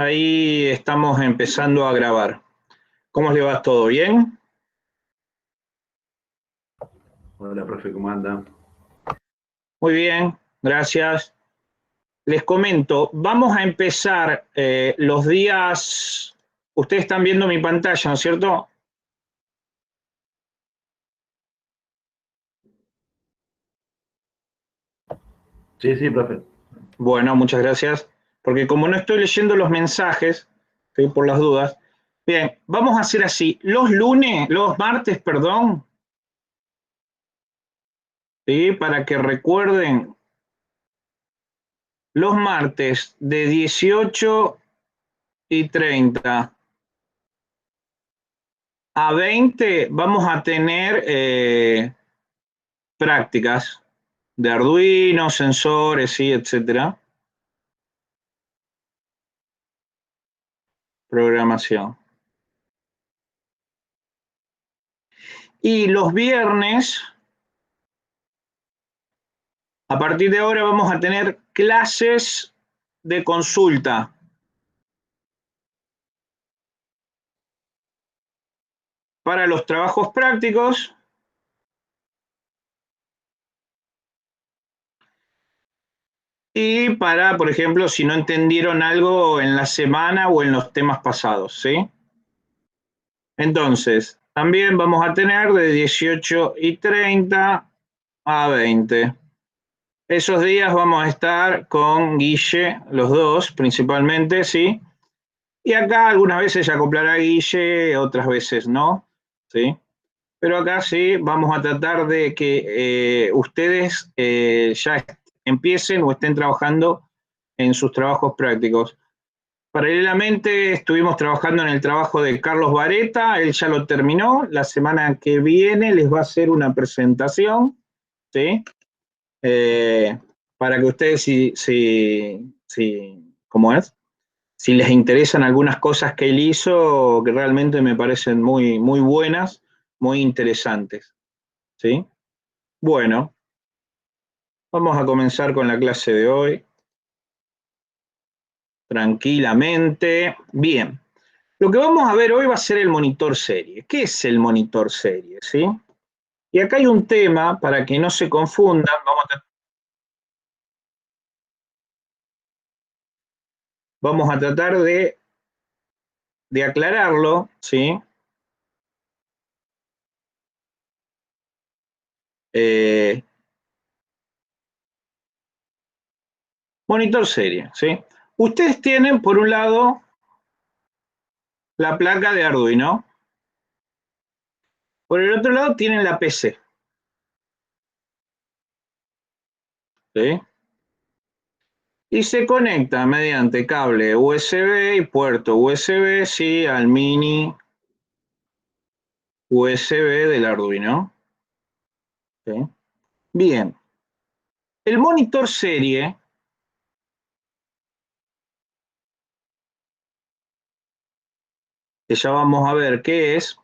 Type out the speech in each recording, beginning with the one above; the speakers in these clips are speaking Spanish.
Ahí estamos empezando a grabar. ¿Cómo le va? ¿Todo bien? Hola, profe, ¿cómo anda? Muy bien, gracias. Les comento, vamos a empezar los días... Ustedes están viendo mi pantalla, ¿no es cierto? Sí, profe. Bueno, muchas gracias. Porque como no estoy leyendo los mensajes, ¿sí? Por las dudas. Bien, vamos a hacer así. Los martes, perdón, ¿sí? Para que recuerden, los martes de 18:30 a 20 vamos a tener prácticas de Arduino, sensores, sí, etcétera. Programación. Y los viernes, a partir de ahora, vamos a tener clases de consulta. Para los trabajos prácticos. Y para, por ejemplo, si no entendieron algo en la semana o en los temas pasados, ¿sí? Entonces, también vamos a tener de 18:30 a 20. Esos días vamos a estar con Guille, los dos principalmente, ¿sí? Y acá algunas veces se acoplará Guille, otras veces no, ¿sí? Pero acá sí vamos a tratar de que ustedes ya empiecen o estén trabajando en sus trabajos prácticos. Paralelamente estuvimos trabajando en el trabajo de Carlos Vareta, él ya lo terminó, la semana que viene les va a hacer una presentación, ¿sí? Eh, para que ustedes, ¿cómo es? Si les interesan algunas cosas que él hizo, que realmente me parecen muy, muy buenas, muy interesantes, ¿sí? Bueno, vamos a comenzar con la clase de hoy, tranquilamente. Bien. Lo que vamos a ver hoy va a ser el monitor serie. ¿Qué es el monitor serie? ¿Sí? Y acá hay un tema, para que no se confundan, vamos a tratar de aclararlo, ¿sí? Monitor serie, ¿sí? Ustedes tienen, por un lado, la placa de Arduino, por el otro lado tienen la PC, ¿sí? Y se conecta mediante cable USB y puerto USB, sí, al mini USB del Arduino, ¿sí? Bien, el monitor serie, que ya vamos a ver qué es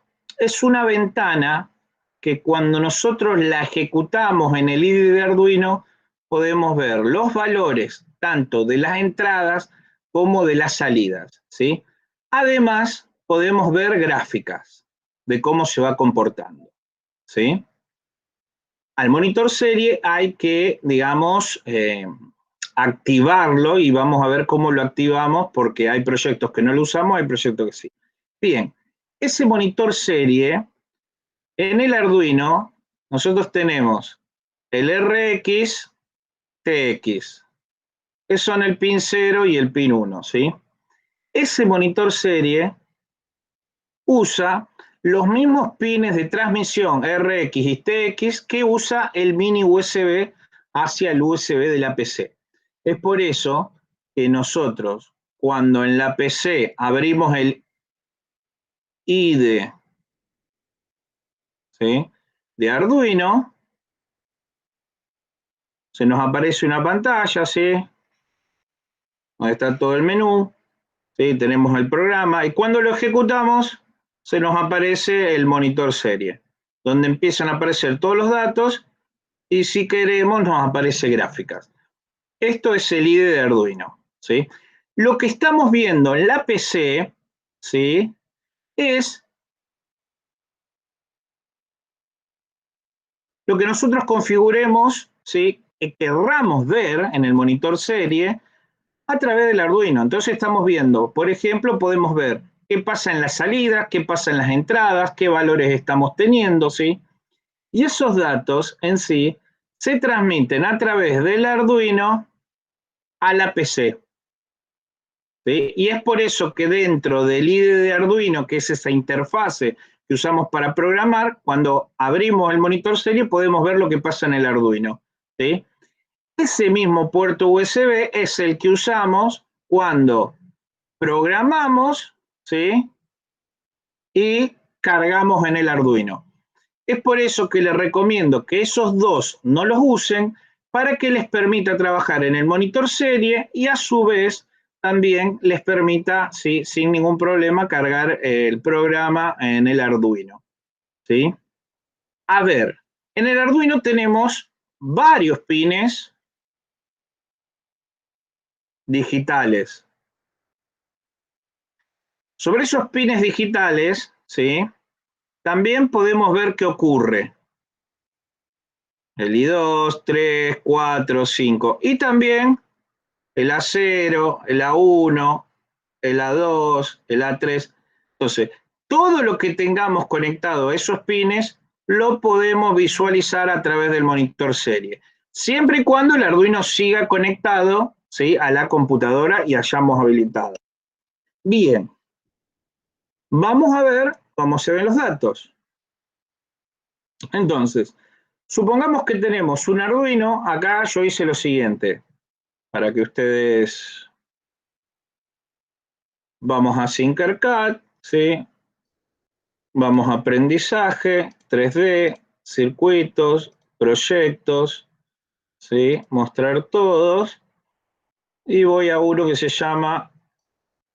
una ventana que cuando nosotros la ejecutamos en el IDE de Arduino podemos ver los valores tanto de las entradas como de las salidas, ¿sí? Además, podemos ver gráficas de cómo se va comportando, ¿sí? Al monitor serie hay que, digamos, activarlo y vamos a ver cómo lo activamos porque hay proyectos que no lo usamos, hay proyectos que sí. Bien, ese monitor serie, en el Arduino, nosotros tenemos el RX, TX, que son el pin 0 y el pin 1, ¿sí? Ese monitor serie usa los mismos pines de transmisión RX y TX que usa el mini USB hacia el USB de la PC. Es por eso que nosotros, cuando en la PC abrimos el IDE, ¿sí?, de Arduino, se nos aparece una pantalla, ¿sí?, donde está todo el menú, ¿sí?, tenemos el programa, y cuando lo ejecutamos, se nos aparece el monitor serie, donde empiezan a aparecer todos los datos, y si queremos nos aparece gráficas. Esto es el IDE de Arduino, ¿sí? Lo que estamos viendo en la PC, ¿sí?, es lo que nosotros configuremos, ¿sí?, que querramos ver en el monitor serie a través del Arduino. Entonces estamos viendo, por ejemplo, podemos ver qué pasa en las salidas, qué pasa en las entradas, qué valores estamos teniendo, ¿sí? Y esos datos en sí se transmiten a través del Arduino a la PC, ¿sí? Y es por eso que dentro del IDE de Arduino, que es esa interfase que usamos para programar, cuando abrimos el monitor serie podemos ver lo que pasa en el Arduino, ¿sí? Ese mismo puerto USB es el que usamos cuando programamos, ¿sí?, y cargamos en el Arduino. Es por eso que les recomiendo que esos dos no los usen, para que les permita trabajar en el monitor serie y a su vez también les permita, ¿sí?, sin ningún problema cargar el programa en el Arduino, ¿sí? A ver, en el Arduino tenemos varios pines digitales. Sobre esos pines digitales, ¿sí?, también podemos ver qué ocurre. El I2, 3, 4, 5. Y también el A0, el A1, el A2, el A3. Entonces, todo lo que tengamos conectado a esos pines lo podemos visualizar a través del monitor serie. Siempre y cuando el Arduino siga conectado, ¿sí?, a la computadora y hayamos habilitado. Bien. Vamos a ver cómo se ven los datos. Entonces, supongamos que tenemos un Arduino. Acá yo hice lo siguiente, para que ustedes... Vamos a Tinkercad, ¿sí? Vamos a aprendizaje, 3D, circuitos, proyectos, ¿sí?, mostrar todos. Y voy a uno que se llama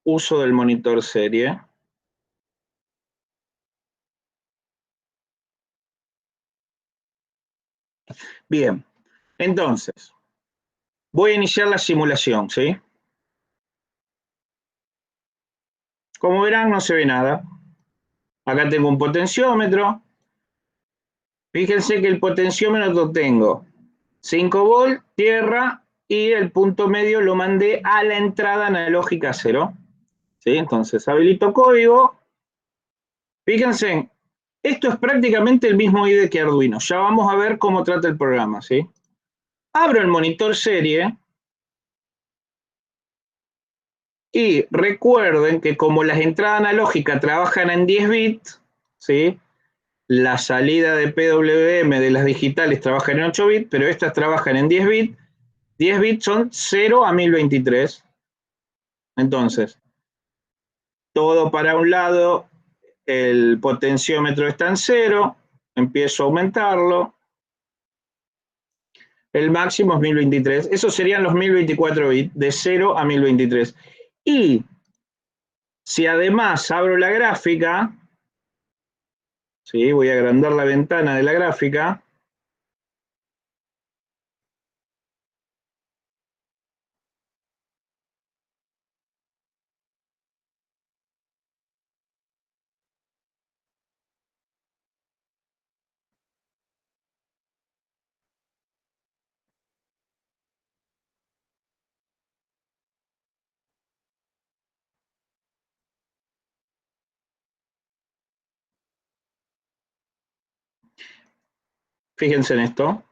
uso del monitor serie. Bien, entonces, voy a iniciar la simulación, ¿sí? Como verán, no se ve nada. Acá tengo un potenciómetro. Fíjense que el potenciómetro tengo 5 volt, tierra, y el punto medio lo mandé a la entrada analógica 0. ¿Sí? Entonces, habilito código. Fíjense, esto es prácticamente el mismo IDE que Arduino. Ya vamos a ver cómo trata el programa, ¿sí? Abro el monitor serie. Y recuerden que como las entradas analógicas trabajan en 10 bits, ¿sí?, la salida de PWM de las digitales trabajan en 8 bits, pero estas trabajan en 10 bits. 10 bits son 0 a 1023. Entonces, todo para un lado, el potenciómetro está en 0, empiezo a aumentarlo. El máximo es 1023. Esos serían los 1024 bits, de 0 a 1023. Y si además abro la gráfica, ¿sí?, voy a agrandar la ventana de la gráfica. Fíjense en esto.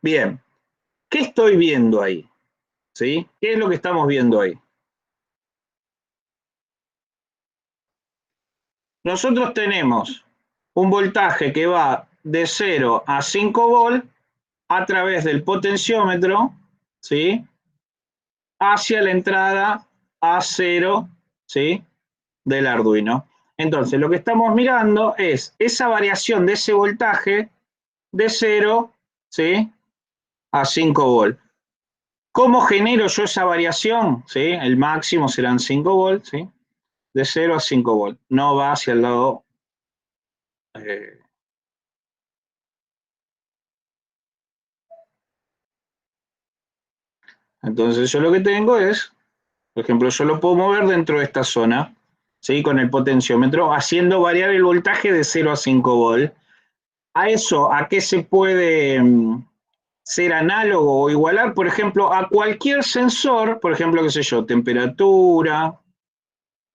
Bien, ¿qué estoy viendo ahí? ¿Sí? ¿Qué es lo que estamos viendo ahí? Nosotros tenemos un voltaje que va de 0 a 5 volt a través del potenciómetro, ¿sí?, hacia la entrada A0, ¿sí?, del Arduino. Entonces, lo que estamos mirando es esa variación de ese voltaje de 0, ¿sí?, a 5 volt. ¿Cómo genero yo esa variación? ¿Sí? El máximo serán 5 volts, ¿sí? De 0 a 5 volts. No va hacia el lado... entonces yo lo que tengo es, por ejemplo, yo lo puedo mover dentro de esta zona, ¿sí? Con el potenciómetro, haciendo variar el voltaje de 0 a 5 volts. A eso, ¿a qué se puede ser análogo o igualar? Por ejemplo, a cualquier sensor, por ejemplo, qué sé yo, temperatura,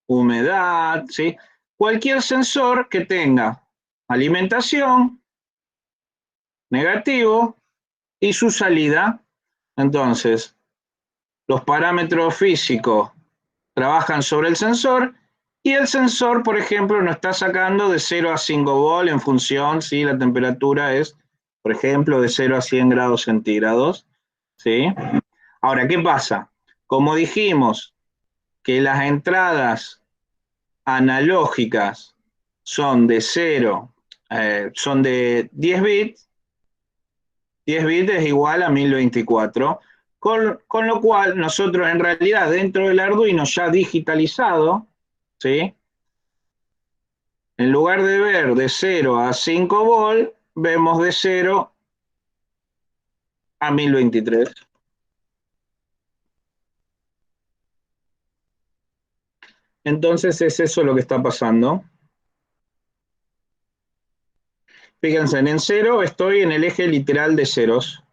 humedad, ¿sí? Cualquier sensor que tenga alimentación, negativo, y su salida. Entonces, los parámetros físicos trabajan sobre el sensor y el sensor, por ejemplo, nos está sacando de 0 a 5 volts en función si la temperatura es, por ejemplo, de 0 a 100 grados centígrados, ¿sí? Ahora, ¿qué pasa? Como dijimos que las entradas analógicas son de 0, son de 10 bits, 10 bits es igual a 1024, con lo cual nosotros en realidad dentro del Arduino ya digitalizado, ¿sí? En lugar de ver de 0 a 5 volts, vemos de 0 a 1023. Entonces es eso lo que está pasando. Fíjense, en 0 estoy en el eje literal de ceros.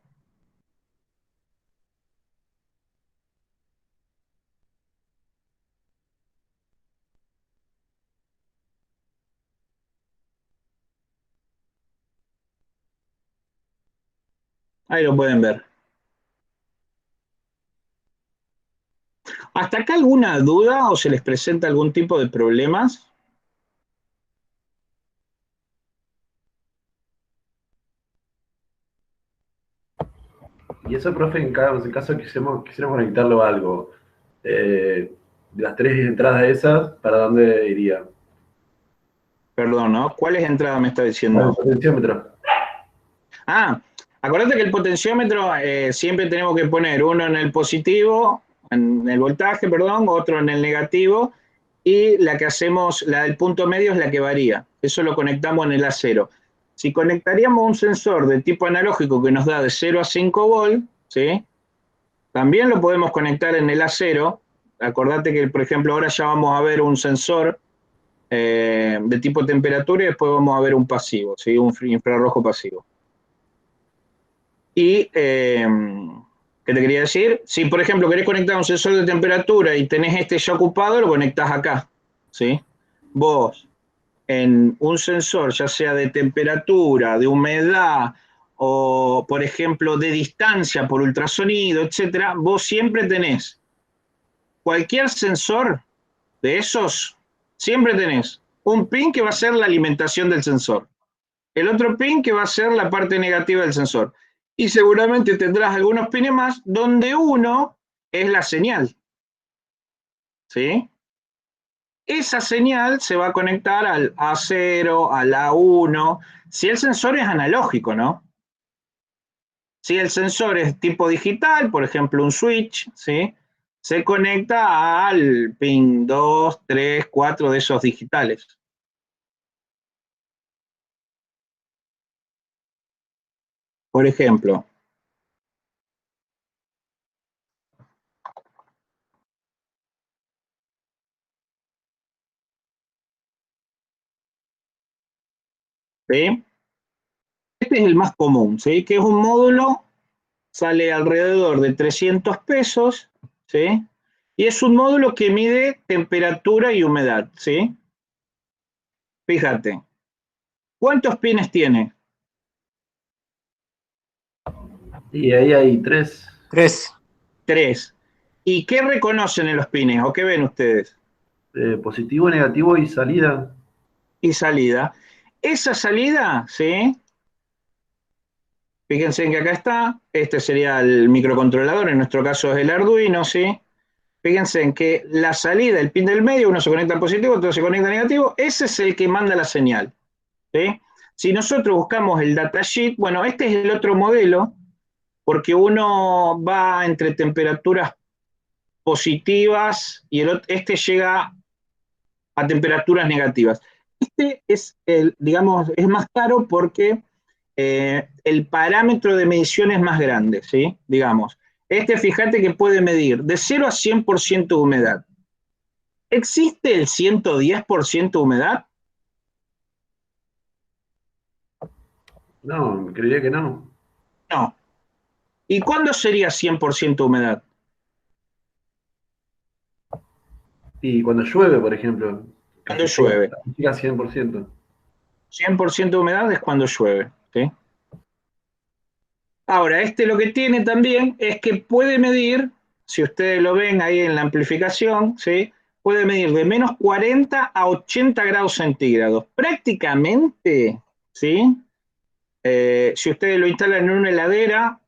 Ahí lo pueden ver. ¿Hasta acá alguna duda o se les presenta algún tipo de problemas? Y eso, profe, en caso quisiéramos conectarlo a algo, de las tres entradas esas, ¿para dónde iría? Perdón, ¿no? ¿Cuáles entradas me está Para el diciendo? potenciómetro. Ah, acordate que el potenciómetro siempre tenemos que poner uno en el positivo, en el voltaje, perdón, otro en el negativo, y la que hacemos, la del punto medio es la que varía. Eso lo conectamos en el A0. Si conectaríamos un sensor de tipo analógico que nos da de 0 a 5 volts, ¿sí? También lo podemos conectar en el A0. Acordate que, por ejemplo, ahora ya vamos a ver un sensor de tipo temperatura y después vamos a ver un pasivo, ¿sí? Un infrarrojo pasivo. Y, ¿qué te quería decir? Si, por ejemplo, querés conectar un sensor de temperatura y tenés este ya ocupado, lo conectás acá, ¿sí? Vos, en un sensor, ya sea de temperatura, de humedad, o, por ejemplo, de distancia por ultrasonido, etcétera, vos siempre tenés cualquier sensor de esos, siempre tenés un pin que va a ser la alimentación del sensor, el otro pin que va a ser la parte negativa del sensor. Y seguramente tendrás algunos pines más donde uno es la señal. ¿Sí? Esa señal se va a conectar al A0, al A1, si el sensor es analógico, ¿no? Si el sensor es tipo digital, por ejemplo un switch, ¿sí? Se conecta al pin 2, 3, 4 de esos digitales. Por ejemplo, ¿sí? Este es el más común, ¿sí? Que es un módulo, sale alrededor de 300 pesos, ¿sí? Y es un módulo que mide temperatura y humedad, ¿sí? Fíjate, ¿cuántos pines tiene? Y ahí hay tres, Tres. 3. ¿Y qué reconocen en los pines o qué ven ustedes? positivo, negativo y salida. Y salida. Esa salida, ¿sí? Fíjense en que acá está, este sería el microcontrolador, en nuestro caso es el Arduino, ¿sí? Fíjense en que la salida, el pin del medio, uno se conecta al positivo, otro se conecta al negativo, ese es el que manda la señal, ¿sí? Si nosotros buscamos el datasheet, bueno, este es el otro modelo, porque uno va entre temperaturas positivas y este llega a temperaturas negativas. Este es, digamos, es más caro porque el parámetro de medición es más grande, ¿sí? Digamos, este fíjate que puede medir de 0 a 100% de humedad. ¿Existe el 110% de humedad? No, creería que no. No. ¿Y cuándo sería 100% humedad? Y cuando llueve, por ejemplo, Cuando llueve. casi llega a 100%. 100% de humedad es cuando llueve, ¿sí? Ahora, este lo que tiene también es que puede medir, si ustedes lo ven ahí en la amplificación, ¿sí? Puede medir de menos 40 a 80 grados centígrados. Prácticamente, ¿sí? Si ustedes lo instalan en una heladera,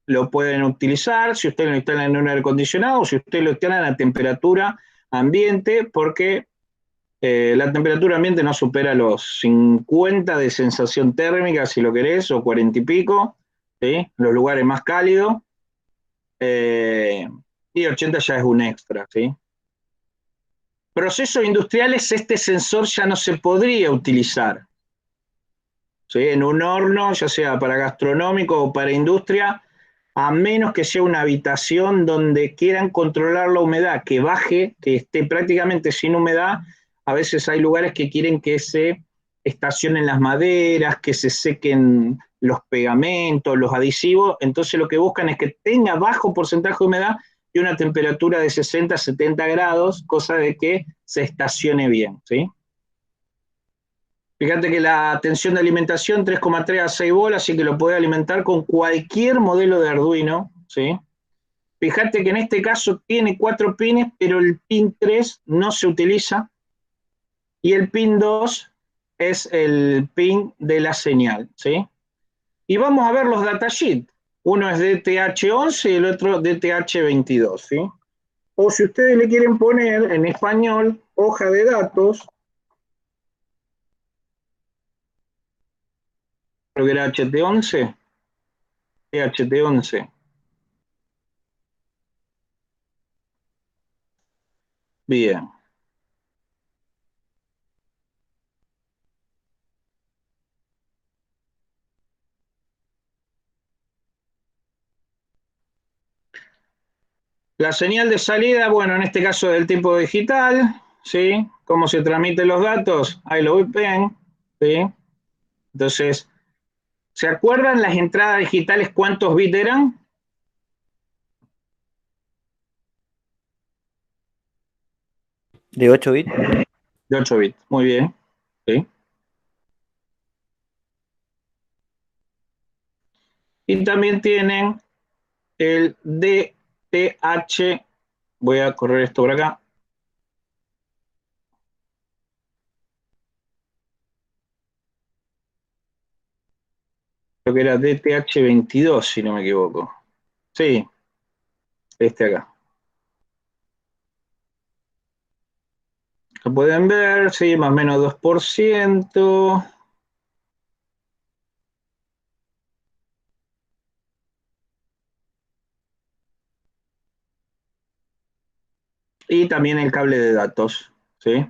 lo pueden utilizar. Si ustedes lo instalan en un aire acondicionado, si ustedes lo instalan a temperatura ambiente, porque la temperatura ambiente no supera los 50 de sensación térmica, si lo querés, o 40 y pico, ¿sí? Los lugares más cálidos, eh, y 80 ya es un extra, ¿sí? Procesos industriales, este sensor ya no se podría utilizar, ¿sí? En un horno, ya sea para gastronómico o para industria, a menos que sea una habitación donde quieran controlar la humedad, que baje, que esté prácticamente sin humedad. A veces hay lugares que quieren que se estacionen las maderas, que se sequen los pegamentos, los adhesivos, entonces lo que buscan es que tenga bajo porcentaje de humedad y una temperatura de 60 a 70 grados, cosa de que se estacione bien, ¿sí? Fíjate que la tensión de alimentación 3,3 a 6 bolas, así que lo puede alimentar con cualquier modelo de Arduino, ¿sí? Fíjate que en este caso tiene 4 pines, pero el pin 3 no se utiliza y el pin 2 es el pin de la señal, ¿sí? Y vamos a ver los datasheets. Uno es DTH11 y el otro DTH22, ¿sí? O si ustedes le quieren poner en español, hoja de datos, creo que era HT11, THT11. Bien. La señal de salida, bueno, en este caso del tipo digital, ¿sí? ¿Cómo se transmiten los datos? Ahí lo ven, ¿sí? Entonces, ¿se acuerdan las entradas digitales cuántos bits eran? De 8 bits. De 8 bits, muy bien, ¿sí? Y también tienen el DTH, voy a correr esto por acá, creo que era DTH22, si no me equivoco. Sí, este acá. Lo pueden ver, sí, más o menos 2%. Y también el cable de datos, ¿sí?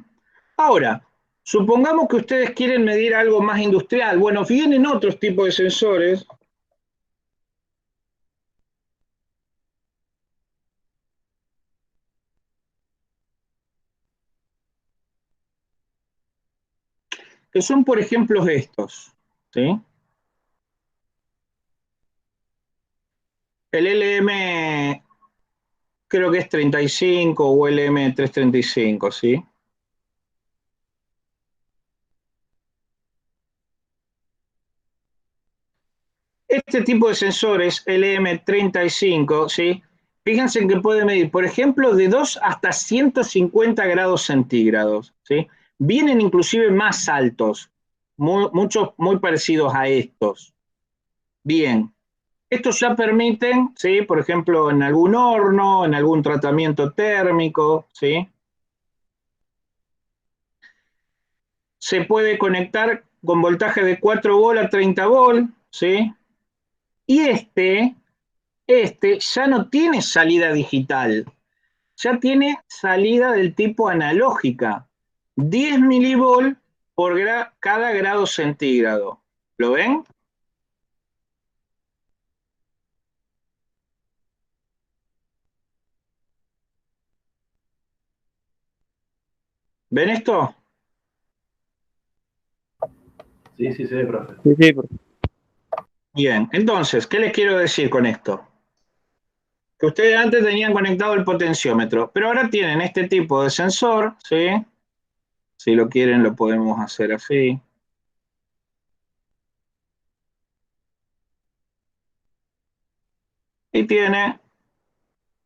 Ahora, supongamos que ustedes quieren medir algo más industrial. Bueno, vienen otros tipos de sensores que son, por ejemplo, estos, ¿sí? El LM, creo que es 35 o LM335, ¿sí? Este tipo de sensores, LM35, ¿sí? Fíjense que puede medir, por ejemplo, de 2 hasta 150 grados centígrados, ¿sí? Vienen inclusive más altos, muchos muy parecidos a estos. Bien, estos ya permiten, ¿sí? Por ejemplo, en algún horno, en algún tratamiento térmico, ¿sí? Se puede conectar con voltaje de 4 volt a 30 volt, ¿sí? Y este este ya no tiene salida digital, ya tiene salida del tipo analógica. 10 milivolt por cada grado centígrado. ¿Lo ven? ¿Ven esto? Sí, sí, sí, profe. Sí, sí, profe. Bien, entonces, ¿qué les quiero decir con esto? Que ustedes antes tenían conectado el potenciómetro, pero ahora tienen este tipo de sensor, ¿sí? Si lo quieren lo podemos hacer así. Y tiene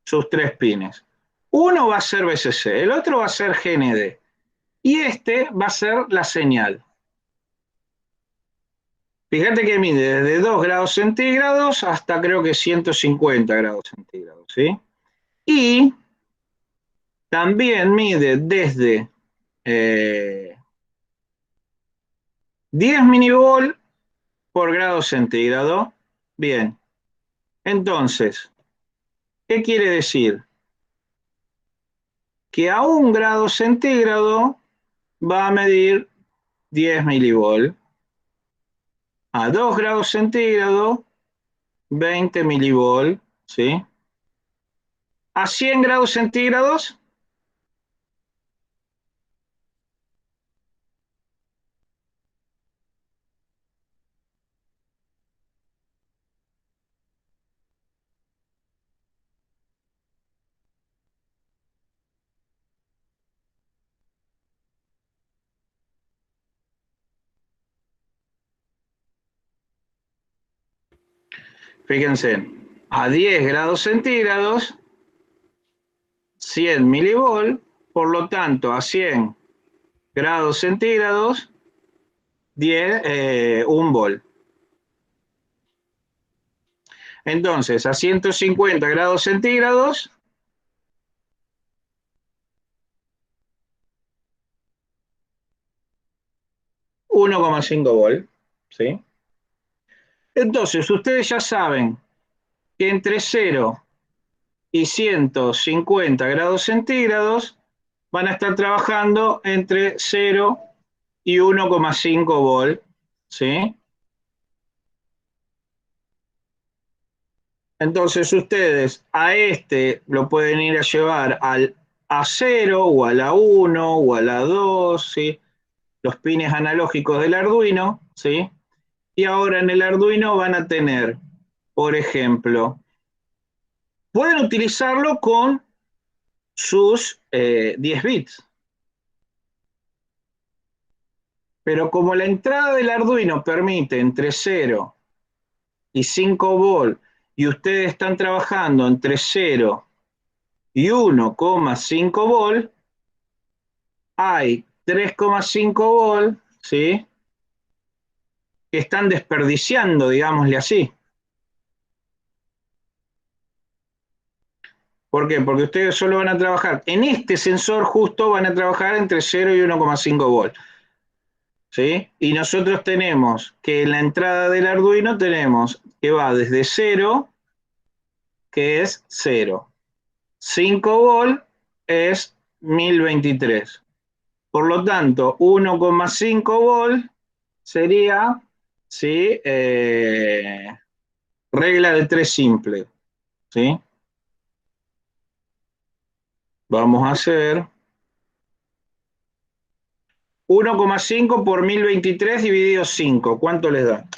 sus 3 pines. Uno va a ser BCC, el otro va a ser GND. Y este va a ser la señal. Fíjate que mide desde 2 grados centígrados hasta creo que 150 grados centígrados, ¿sí? Y también mide desde 10 milivolt por grado centígrado. Bien, entonces, ¿qué quiere decir? Que a 1 grado centígrado va a medir 10 milivolt. A 2 grados centígrados, 20 milivolt, ¿sí? A 100 grados centígrados, fíjense, a 10 grados centígrados, 100 milivolt, por lo tanto, a 100 grados centígrados, 1 volt. Entonces, a 150 grados centígrados, 1,5 volt, ¿sí? Entonces, ustedes ya saben que entre 0 y 150 grados centígrados van a estar trabajando entre 0 y 1,5 volt, ¿sí? Entonces ustedes a este lo pueden ir a llevar al A0 o a la 1 o a la 2, ¿sí? Los pines analógicos del Arduino, ¿sí? Y ahora en el Arduino van a tener, por ejemplo, pueden utilizarlo con sus 10 bits, pero como la entrada del Arduino permite entre 0 y 5 volt y ustedes están trabajando entre 0 y 1,5 volt, hay 3,5 volt, ¿sí? Que están desperdiciando, digámosle así. ¿Por qué? Porque ustedes solo van a trabajar, en este sensor justo van a trabajar entre 0 y 1,5 volt, ¿sí? Y nosotros tenemos que en la entrada del Arduino tenemos que va desde 0, que es 0. 5 volt es 1023. Por lo tanto, 1,5 volt sería, ¿sí? Regla de 3 simple, ¿sí? Vamos a hacer 1,5 por 1023 dividido 5. ¿Cuánto les da?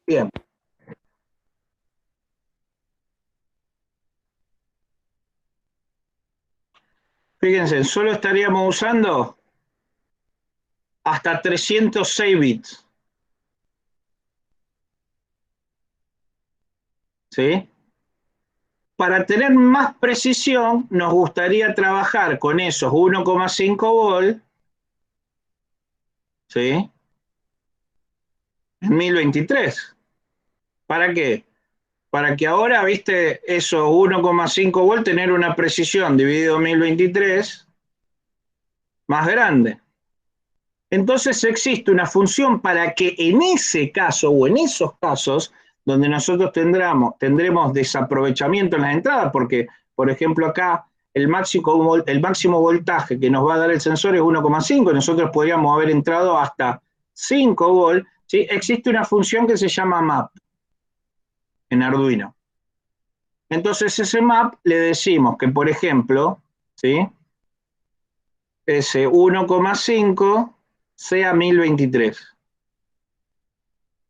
Bien. Fíjense, solo estaríamos usando hasta 306 bits, ¿sí? Para tener más precisión, nos gustaría trabajar con esos 1,5 volt, ¿sí? En 1023. ¿Para qué? para que ahora, viste, esos 1,5 volt tener una precisión dividido 1023 más grande. Entonces existe una función para que en ese caso o en esos casos donde nosotros tendremos desaprovechamiento en las entradas, porque, por ejemplo, acá el máximo voltaje que nos va a dar el sensor es 1,5, nosotros podríamos haber entrado hasta 5 volt, ¿sí? Existe una función que se llama map en Arduino. Entonces ese map le decimos que, por ejemplo, ¿sí? Ese 1,5 sea 1023.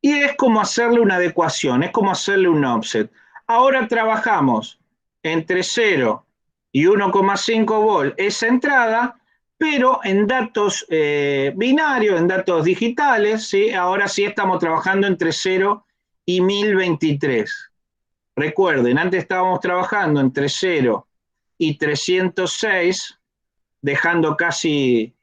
Y es como hacerle una adecuación, es como hacerle un offset. Ahora trabajamos entre 0 y 1,5 volt esa entrada, pero en datos binarios, en datos digitales, ¿sí? Ahora sí estamos trabajando entre 0 y 1023. Recuerden, antes estábamos trabajando entre 0 y 306, dejando casi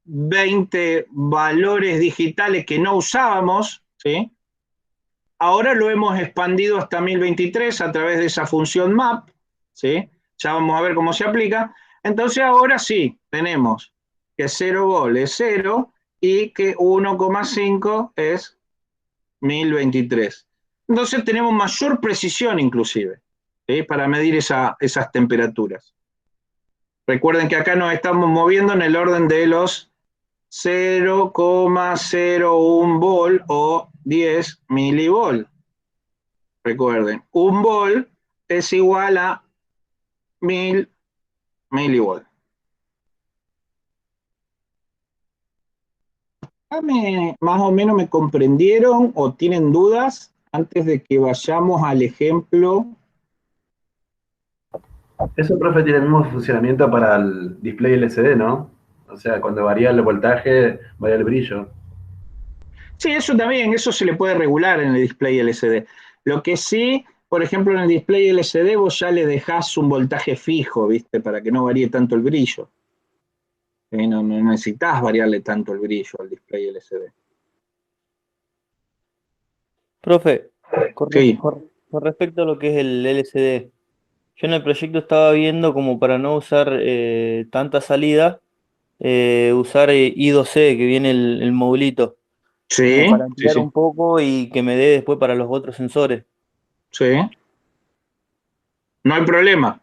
720 valores digitales que no usábamos, ¿sí? Ahora lo hemos expandido hasta 1023 a través de esa función map, ¿sí? Ya vamos a ver cómo se aplica. Entonces ahora sí, tenemos que 0 volt es 0 y que 1,5 es 1023. Entonces tenemos mayor precisión inclusive, ¿sí? Para medir esas temperaturas. Recuerden que acá nos estamos moviendo en el orden de los 0,01 volt o 10 milivolt. Recuerden, un volt es igual a 1000 milivolt. Más o menos me comprendieron o tienen dudas antes de que vayamos al ejemplo. Eso, profe, tiene el mismo funcionamiento para el display LCD, ¿no? O sea, cuando varía el voltaje, varía el brillo. Sí, eso también, eso se le puede regular en el display LCD. Lo que sí, por ejemplo, en el display LCD vos ya le dejás un voltaje fijo, ¿viste? Para que no varíe tanto el brillo. No necesitas variarle tanto el brillo al display LCD. Profe, con, res- Sí, con respecto a lo que es el LCD, yo en el proyecto estaba viendo como para no usar tanta salida, usar I2C, que viene el modulito, como sí, para sí, ampliar sí, un poco y que me dé después para los otros sensores. sí. No hay problema.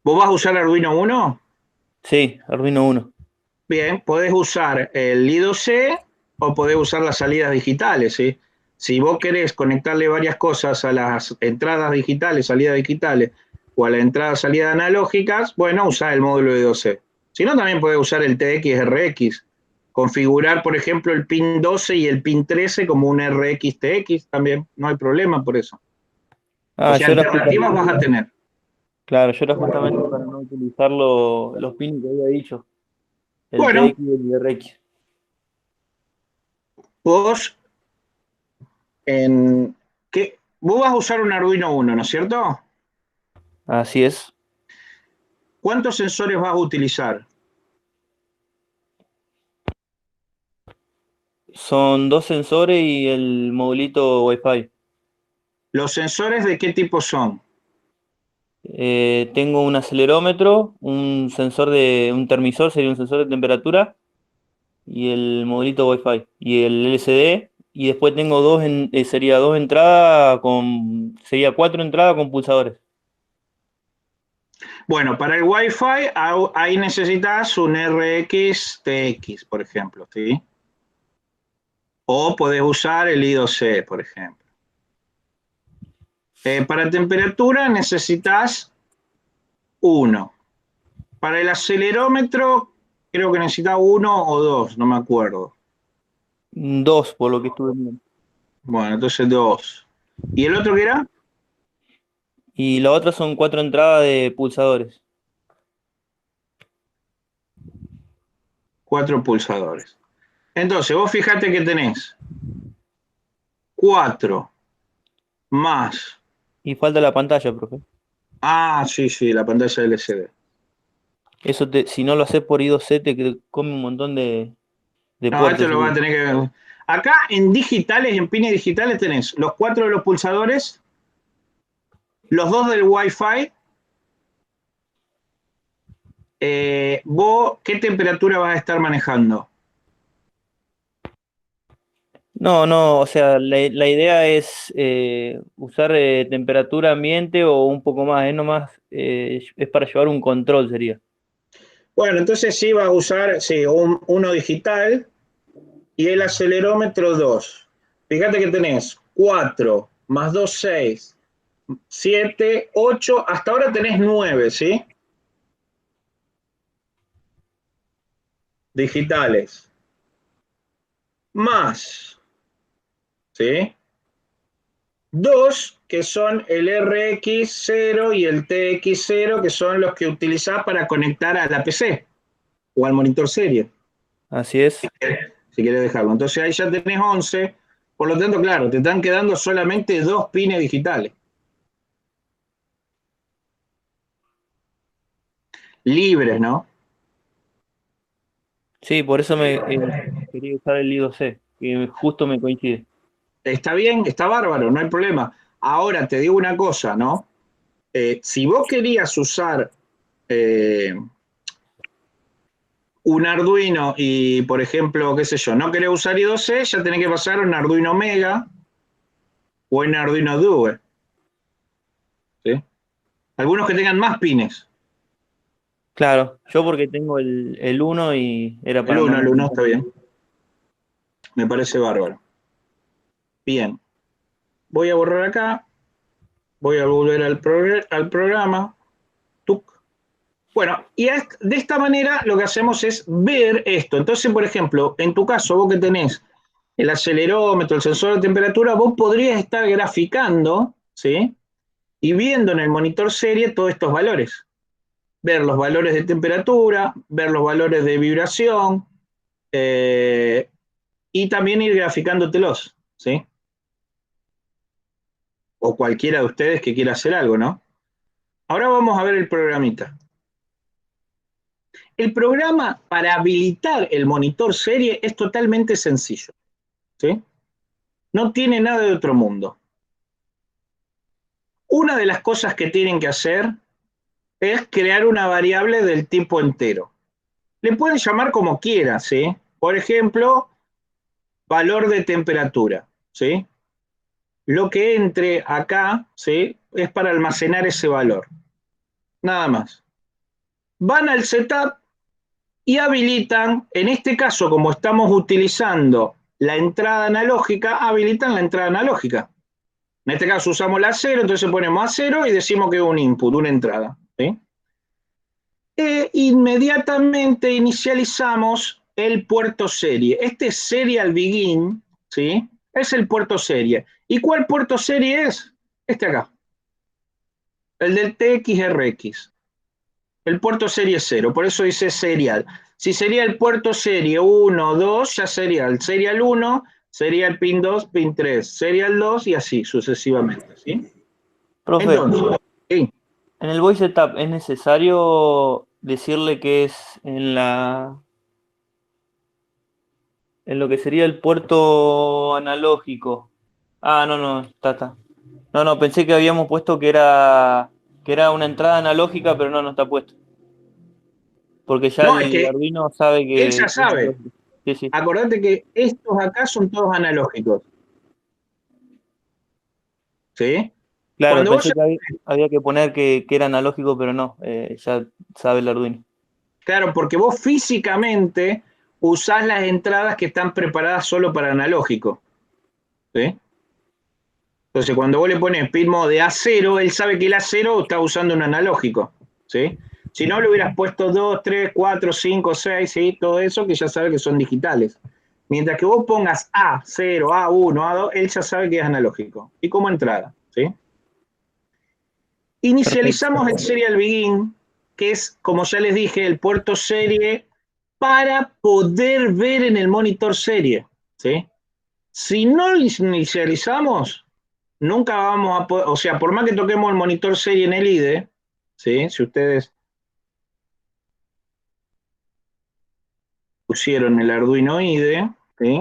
¿Vos vas a usar Arduino 1? Sí, Arduino 1. Bien, podés usar el I2C o podés usar las salidas digitales, ¿sí? Si vos querés conectarle varias cosas a las entradas digitales, salidas digitales, o a las entradas salidas analógicas, bueno, usá el módulo I2C. Si no, también podés usar el TX-RX. Configurar, por ejemplo, el pin 12 y el pin 13 como un RX-TX también, no hay problema por eso. O Ah, sea, alternativas vas a tener. claro, yo era justamente para no utilizar los pins que había dicho, el Bueno, TX y el RX. vos en ¿qué? Vos vas a usar un Arduino 1, ¿no es cierto? Así es. ¿Cuántos sensores vas a utilizar? Son dos sensores y el modulito Wi-Fi. ¿Los sensores de qué tipo son? Tengo un acelerómetro, un sensor un termisor, sería un sensor de temperatura, y el modulito Wi-Fi, y el LCD, y después tengo sería dos entradas sería cuatro entradas con pulsadores. Bueno, para el Wi-Fi ahí necesitas un RX-TX, por ejemplo, ¿sí? O podés usar el I2C, por ejemplo. Para temperatura necesitas uno. Para el acelerómetro creo que necesitas uno o dos, no me acuerdo. Dos, por lo que estuve viendo. Bueno, entonces dos. ¿Y el otro qué era? Y la otra son cuatro entradas de pulsadores. Cuatro pulsadores. Entonces, vos fijate que tenés 4 más. Y falta la pantalla, profe. Ah, sí, sí, la pantalla LCD. Si no lo haces por I2C, come un montón de No, esto puertos. lo va a tener que. Acá en digitales, en pines digitales tenés los 4 de los pulsadores, los 2 del Wi-Fi. ¿Vos qué temperatura vas a estar manejando? No, o sea, la idea es usar temperatura ambiente o un poco más, es nomás, es para llevar un control, sería. Bueno, entonces sí vas a usar sí, uno digital y el acelerómetro 2. Fíjate que tenés 4 más 2, 6, 7, 8, hasta ahora tenés 9, ¿sí? Digitales. Más, ¿sí? 2, que son el RX0 y el TX0, que son los que utilizás para conectar a la PC o al monitor serie, Así es. si querés dejarlo. Entonces ahí ya tenés 11, por lo tanto, claro, te están quedando solamente 2 pines digitales. Libres, ¿no? Sí, por eso me quería usar el I2C, que justo me coincide. Está bien, está bárbaro, no hay problema. Ahora te digo una cosa, ¿no? Si vos querías usar un Arduino y, por ejemplo, qué sé yo, no querés usar I2C, ya tenés que pasar a un Arduino Mega o en Arduino Due, ¿sí? Algunos que tengan más pines. Claro, yo porque tengo el 1 y era para andar El 1 modificando. está bien, me parece bárbaro. Bien, voy a borrar acá, voy a volver al programa. Tuc. Bueno, y de esta manera lo que hacemos es ver esto. Entonces, por ejemplo, en tu caso, vos que tenés el acelerómetro, el sensor de temperatura, vos podrías estar graficando, ¿sí? Y viendo en el monitor serie todos estos valores. Ver los valores de temperatura, ver los valores de vibración, eh, y también ir graficándotelos, ¿sí? O cualquiera de ustedes que quiera hacer algo, ¿no? Ahora vamos a ver el programita. El programa para habilitar el monitor serie es totalmente sencillo, ¿sí? No tiene nada de otro mundo. Una de las cosas que tienen que hacer es crear una variable del tipo entero. Le pueden llamar como quieran, ¿sí? Por ejemplo, valor de temperatura, ¿sí? Lo que entre acá, ¿sí? Es para almacenar ese valor. Nada más. Van al setup y habilitan, en este caso, como estamos utilizando la entrada analógica, habilitan la entrada analógica. En este caso usamos la 0, entonces ponemos A0 y decimos que es un input, una entrada, ¿sí? E inmediatamente inicializamos el puerto serie. Este es serial begin, ¿sí? Es el puerto serie. ¿Y cuál puerto serie es? Este acá, el del TXRX. El puerto serie 0, por eso dice serial. Si sería el puerto serie 1, 2, ya sería el serial 1, sería el pin 2, pin 3, serial 2 y así sucesivamente, ¿sí? Profe, Entonces, sí, en el voice setup es necesario decirle que es en lo que sería el puerto analógico. Ah, no, está. No, pensé que habíamos puesto que era una entrada analógica, pero no está puesto. Porque ya no, es el que Arduino sabe él ya que es sabe. analógico. Sí, sí. Acordate que estos acá son todos analógicos, ¿sí? Claro, Cuando vos, pensé que había que poner que era analógico, pero no, ya sabe el Arduino. claro, porque vos físicamente usás las entradas que están preparadas solo para analógico, ¿sí? Entonces, cuando vos le pones pitmo de A0, él sabe que el A0 está usando un analógico, ¿sí? Si no, le hubieras puesto 2, 3, 4, 5, 6, ¿sí? Todo eso que ya sabe que son digitales. Mientras que vos pongas A0, A1, A2, él ya sabe que es analógico. Y como entrada, ¿sí? Perfecto. Inicializamos el serial begin, que es, como ya les dije, el puerto serie para poder ver en el monitor serie, ¿sí? Si no inicializamos, nunca vamos a poder, o sea, por más que toquemos el monitor serie en el IDE, ¿sí? Si ustedes pusieron el Arduino IDE, ¿sí?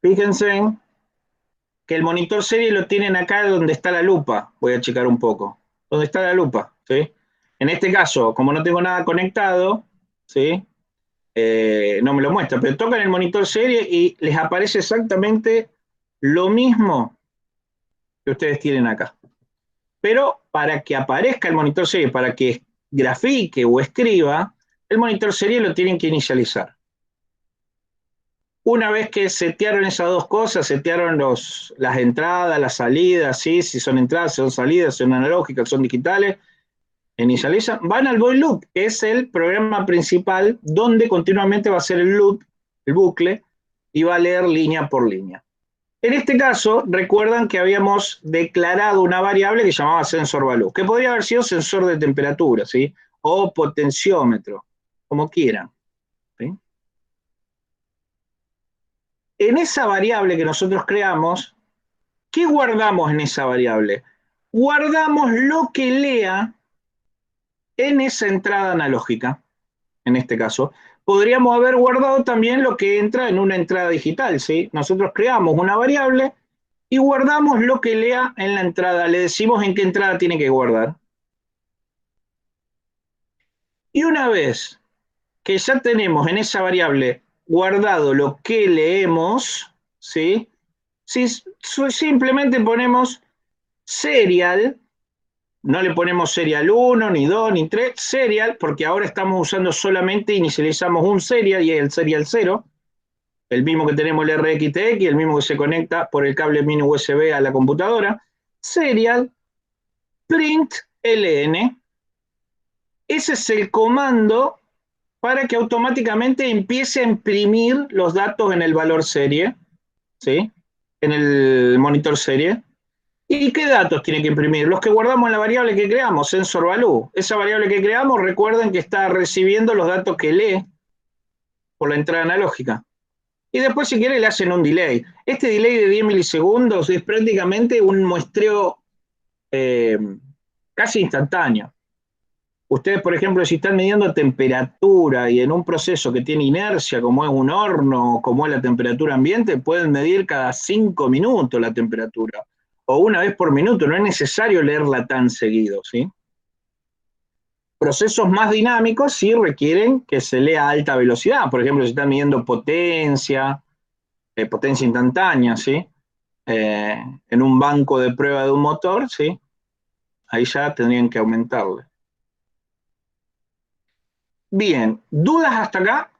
Fíjense que el monitor serie lo tienen acá donde está la lupa. Voy a checar un poco. ¿Dónde está la lupa? ¿Sí? En este caso, como no tengo nada conectado, ¿sí? No me lo muestra, pero tocan el monitor serie y les aparece exactamente lo mismo que ustedes tienen acá. Pero para que aparezca el monitor serie, para que grafique o escriba, el monitor serie lo tienen que inicializar. Una vez que setearon esas dos cosas, setearon las entradas, las salidas, ¿sí? Si son entradas, si son salidas, si son analógicas, si son digitales, inicializan, van al void loop, que es el programa principal donde continuamente va a ser el loop, el bucle, y va a leer línea por línea. En este caso, recuerdan que habíamos declarado una variable que llamaba sensor value, que podría haber sido sensor de temperatura, ¿sí? O potenciómetro, como quieran, ¿sí? En esa variable que nosotros creamos, ¿qué guardamos en esa variable? Guardamos lo que lea en esa entrada analógica, en este caso. Podríamos haber guardado también lo que entra en una entrada digital, ¿sí? Nosotros creamos una variable y guardamos lo que lea en la entrada. Le decimos en qué entrada tiene que guardar. Y una vez que ya tenemos en esa variable guardado lo que leemos, ¿sí? Si simplemente ponemos serial, no le ponemos serial 1, ni 2, ni 3, serial, porque ahora estamos usando solamente, inicializamos un serial y el serial 0, el mismo que tenemos el RxTX, el mismo que se conecta por el cable mini USB a la computadora, serial print ln. Ese es el comando para que automáticamente empiece a imprimir los datos en el valor serie, ¿sí? En el monitor serie. ¿Y qué datos tiene que imprimir? Los que guardamos en la variable que creamos, sensor value. Esa variable que creamos, recuerden que está recibiendo los datos que lee por la entrada analógica. Y después, si quiere, le hacen un delay. Este delay de 10 milisegundos es prácticamente un muestreo casi instantáneo. Ustedes, por ejemplo, si están midiendo temperatura y en un proceso que tiene inercia, como es un horno, como es la temperatura ambiente, pueden medir cada 5 minutos la temperatura, o una vez por minuto, no es necesario leerla tan seguido, ¿sí? Procesos más dinámicos sí requieren que se lea a alta velocidad, por ejemplo, si están midiendo potencia, potencia instantánea, ¿sí? En un banco de prueba de un motor, ¿sí? Ahí ya tendrían que aumentarle. Bien, ¿dudas hasta acá?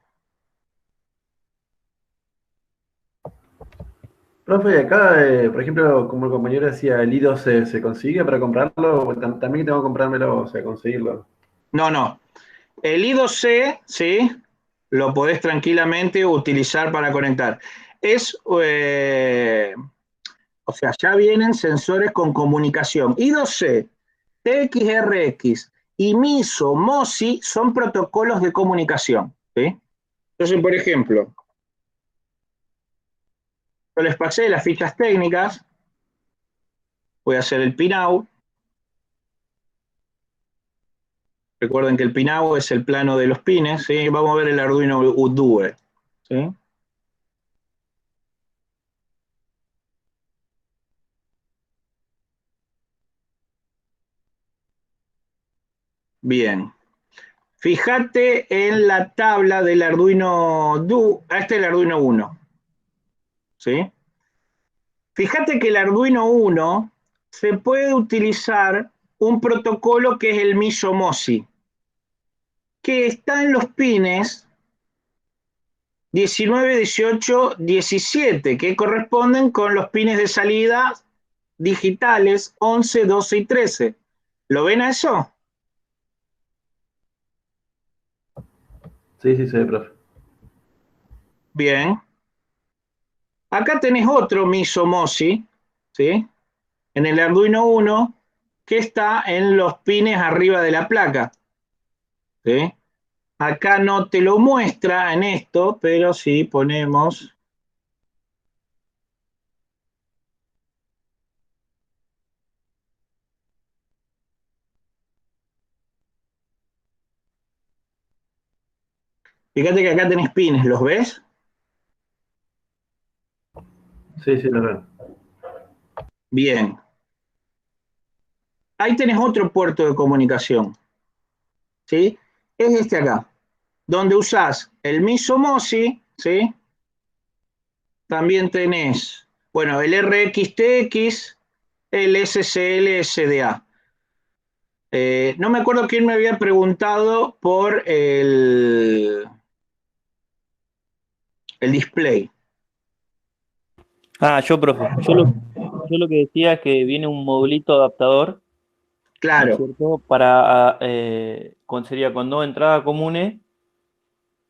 Profe, acá, por ejemplo, como el compañero decía, el I2 se consigue para comprarlo, o también tengo que comprármelo, o sea, conseguirlo. No, no. El I2C, ¿sí? Lo podés tranquilamente utilizar para conectar. Es, o sea, ya vienen sensores con comunicación. I2C, TXRX y MISO, MOSI son protocolos de comunicación, ¿sí? Entonces, por ejemplo, yo les pasé las fichas técnicas, voy a hacer el pinout. Recuerden que el pinout es el plano de los pines, ¿sí? Vamos a ver el Arduino UDUE, ¿sí? Bien. Fíjate en la tabla del Arduino Do, este es el Arduino 1, ¿sí? Fíjate que el Arduino 1 se puede utilizar un protocolo que es el MISO MOSI, que está en los pines 19, 18, 17, que corresponden con los pines de salida digitales 11, 12 y 13. ¿Lo ven a eso? Sí, sí, sí, profe. Bien. Acá tenés otro MISO MOSI, ¿sí? En el Arduino 1, que está en los pines arriba de la placa, ¿sí? Acá no te lo muestra en esto, pero si ponemos... Fíjate que acá tenés pines, ¿los ves? Sí, sí, lo veo. Bien. Ahí tenés otro puerto de comunicación, ¿sí? Es este acá, donde usás el MISO MOSI, ¿sí? También tenés, bueno, el RxTX, el SSL SDA. No me acuerdo quién me había preguntado por el display. Ah, yo, profe. Yo lo que decía es que viene un modulito adaptador, ¿no es Claro, cierto? Para, sería con dos entradas comunes,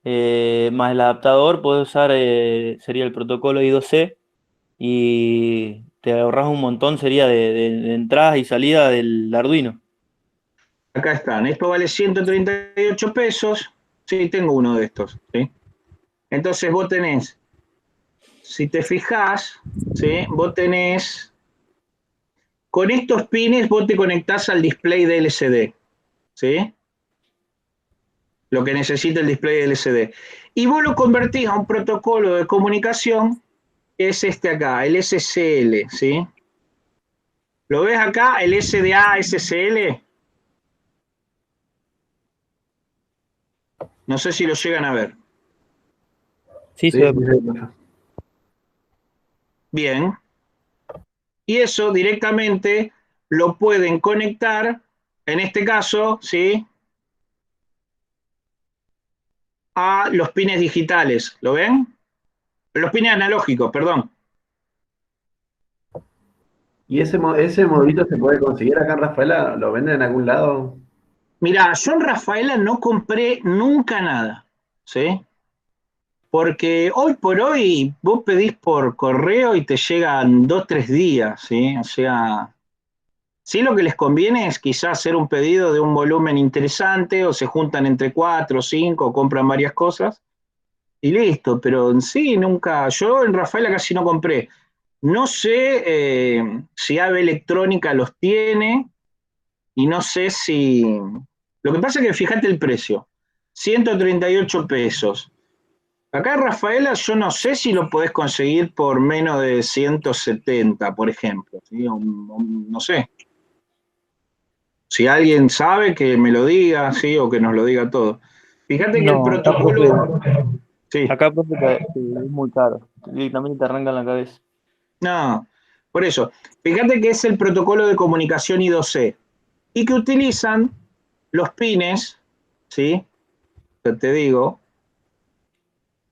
más el adaptador, puedes usar, sería el protocolo I2C y te ahorras un montón, sería de entradas y salida del Arduino. acá están. Esto vale 138 pesos. Sí, tengo uno de estos, ¿sí? Entonces vos tenés, si te fijás, ¿sí? Vos tenés, con estos pines vos te conectás al display de LCD, ¿sí? Lo que necesita el display de LCD. Y vos lo convertís a un protocolo de comunicación, que es este acá, el SSL, ¿sí? ¿Lo ves acá, el SDA SSL? No sé si lo llegan a ver. Sí, Sí, sí, sí, profe. Bien. Y eso directamente lo pueden conectar, en este caso, ¿sí? A los pines digitales. ¿Lo ven? Los pines analógicos, perdón. ¿Y ese modulito se puede conseguir acá en Rafaela? ¿Lo venden en algún lado? Mirá, yo en Rafaela no compré nunca nada, ¿sí? Porque hoy por hoy vos pedís por correo y te llegan 2, 3 días, ¿sí? O sea, sí lo que les conviene es quizás hacer un pedido de un volumen interesante o se juntan entre 4 o 5 o compran varias cosas y listo, pero en sí nunca, yo en Rafaela casi no compré. No sé si AVE Electrónica los tiene y no sé si... Lo que pasa es que fíjate el precio, 138 pesos. Acá en Rafaela yo no sé si lo podés conseguir por menos de 170, por ejemplo, ¿sí? No sé. Si alguien sabe, que me lo diga, ¿sí? O que nos lo diga todo. Fíjate que el No, protocolo... Sí, profe, sí, es muy caro. Directamente te arrancan la cabeza. no, por eso. Fíjate que es el protocolo de comunicación I2C y que utilizan los pines, ¿sí? Te digo,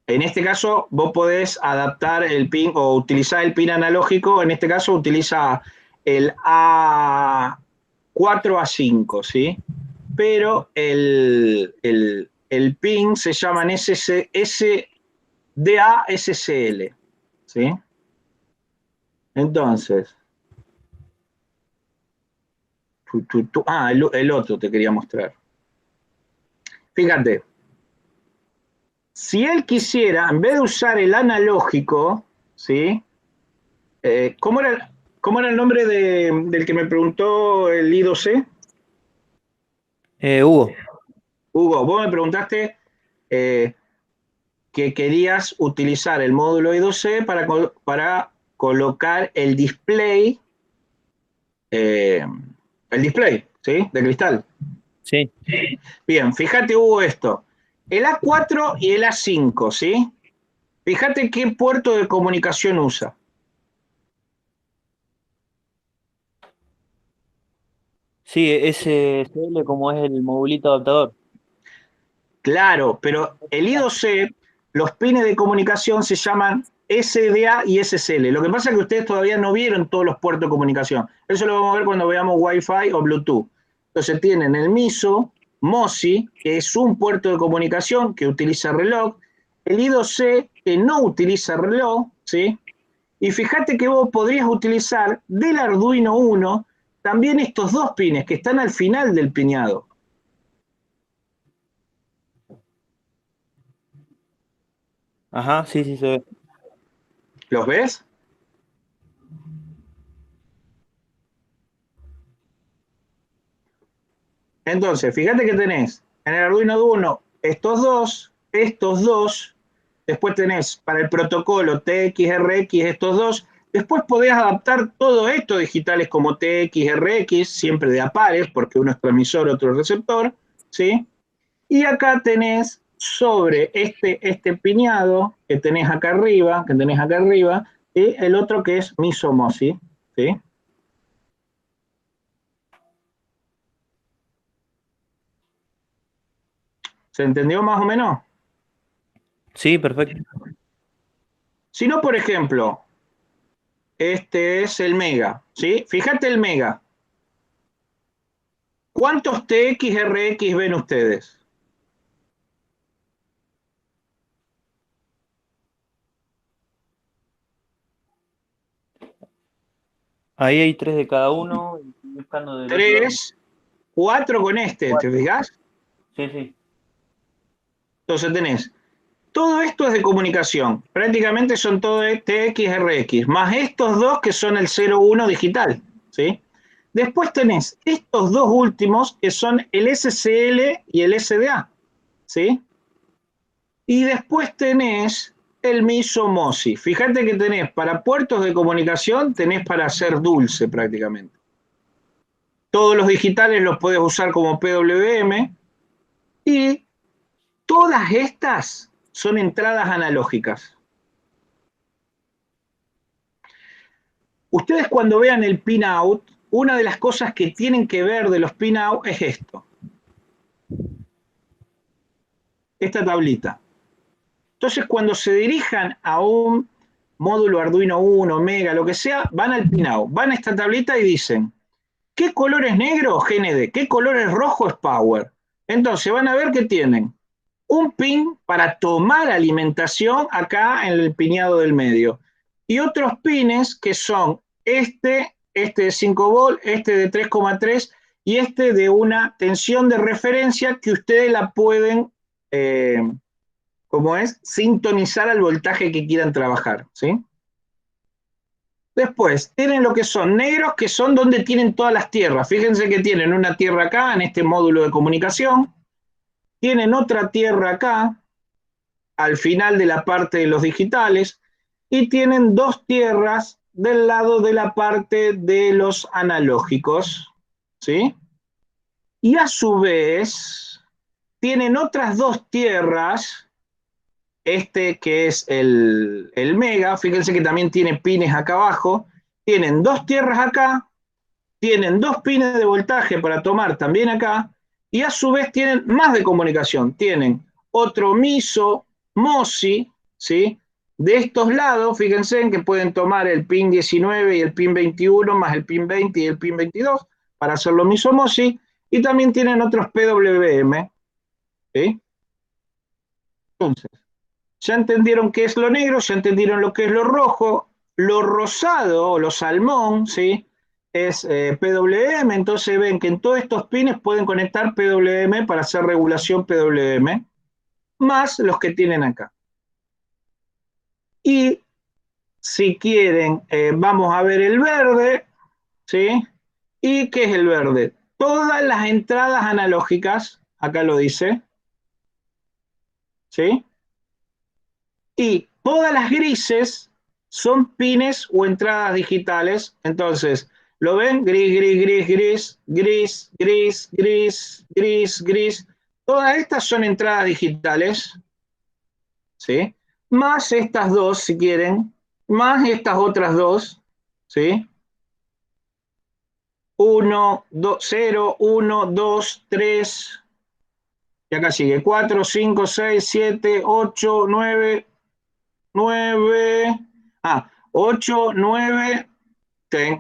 en este caso vos podés adaptar el pin o utilizar el pin analógico, en este caso utiliza el A4 A5, ¿sí? Pero el pin se llama SDA-SCL, ¿sí? Entonces, el otro te quería mostrar. Fíjate, si él quisiera, en vez de usar el analógico, ¿sí? ¿Cómo era el nombre del que me preguntó el I2C? Hugo. Hugo, vos me preguntaste eh, que querías utilizar el módulo I2C para colocar eh, el display, ¿sí? De cristal. Sí. Bien, fíjate, Hugo, esto. El A4 y el A5, ¿sí? Fíjate qué puerto de comunicación usa. Sí, SSL como es el modulito adaptador. Claro, pero el I2C, los pines de comunicación se llaman SDA y SSL. Lo que pasa es que ustedes todavía no vieron todos los puertos de comunicación. Eso lo vamos a ver cuando veamos Wi-Fi o Bluetooth. Entonces tienen el MISO, MOSI, que es un puerto de comunicación que utiliza reloj, el I2C, que no utiliza reloj, ¿sí? Y fíjate que vos podrías utilizar del Arduino 1 también estos dos pines que están al final del piñado. Ajá, sí, sí, se ve. ¿Los ves? Entonces, fíjate que tenés en el Arduino Uno estos dos, después tenés para el protocolo TXRX estos dos, Después podés adaptar todo esto, digitales como TX, RX, siempre de a pares, porque uno es transmisor, otro es receptor, ¿sí? Y acá tenés sobre este piñado que tenés acá arriba, ¿sí? El otro que es MISO-MOSI, ¿sí? ¿Se entendió más o menos? Sí, perfecto. Si no, por ejemplo, este es el Mega, ¿sí? Fíjate el Mega. ¿Cuántos TX-RX ven ustedes? Ahí hay 3 de cada uno, y estoy buscando del otro lado. 3, 4 con este, ¿te 4. fijas? Sí, sí. Entonces tenés, todo esto es de comunicación, prácticamente son todo TX-RX, más estos dos que son el 01 digital, ¿sí? Después tenés estos dos últimos que son el SCL y el SDA, ¿sí? Y después tenés el MISO-MOSI. Fíjate que tenés para puertos de comunicación, tenés para hacer dulce prácticamente. Todos los digitales los puedes usar como PWM y todas estas son entradas analógicas. Ustedes cuando vean el pin-out, una de las cosas que tienen que ver de los pin-out es esto. Esta tablita. Entonces cuando se dirijan a un módulo Arduino 1, Mega, lo que sea, van al pin-out, van a esta tablita y dicen, ¿qué color es negro? GND. ¿Qué color es rojo? Es Power. Entonces van a ver que tienen un pin para tomar alimentación acá en el piñado del medio. Y otros pines que son este de 5 volt, este de 3,3 y este de una tensión de referencia que ustedes la pueden, como es, sintonizar al voltaje que quieran trabajar, ¿sí? Después, tienen lo que son negros, que son donde tienen todas las tierras. Fíjense que tienen una tierra acá, en este módulo de comunicación. Tienen otra tierra acá, al final de la parte de los digitales. Y tienen dos tierras del lado de la parte de los analógicos. ¿Sí? Y a su vez, tienen otras dos tierras. Este que es el Mega, fíjense que también tiene pines acá abajo. Tienen dos tierras acá, tienen dos pines de voltaje para tomar también acá, y a su vez tienen más de comunicación, tienen otro MISO, MOSI, ¿sí? De estos lados, fíjense en que pueden tomar el pin 19 y el pin 21, más el pin 20 y el pin 22, para hacerlo MISO MOSI, y también tienen otros PWM, ¿sí? Entonces, ya entendieron qué es lo negro, ya entendieron lo que es lo rojo, lo rosado o lo salmón, ¿sí? Es PWM, entonces ven que en todos estos pines pueden conectar PWM para hacer regulación PWM, más los que tienen acá. Y si quieren, vamos a ver el verde, ¿sí? ¿Y qué es el verde? Todas las entradas analógicas, acá lo dice, ¿sí? Y todas las grises son pines o entradas digitales. Entonces, ¿lo ven? Gris, gris, gris, gris, gris, gris, gris, gris, gris. Todas estas son entradas digitales, ¿sí? Más estas dos, si quieren, más estas otras dos, ¿sí? 1, 2, 0, 1, 2, 3, y acá sigue 4, 5, 6, 7, 8, 9, 9, 8, 9,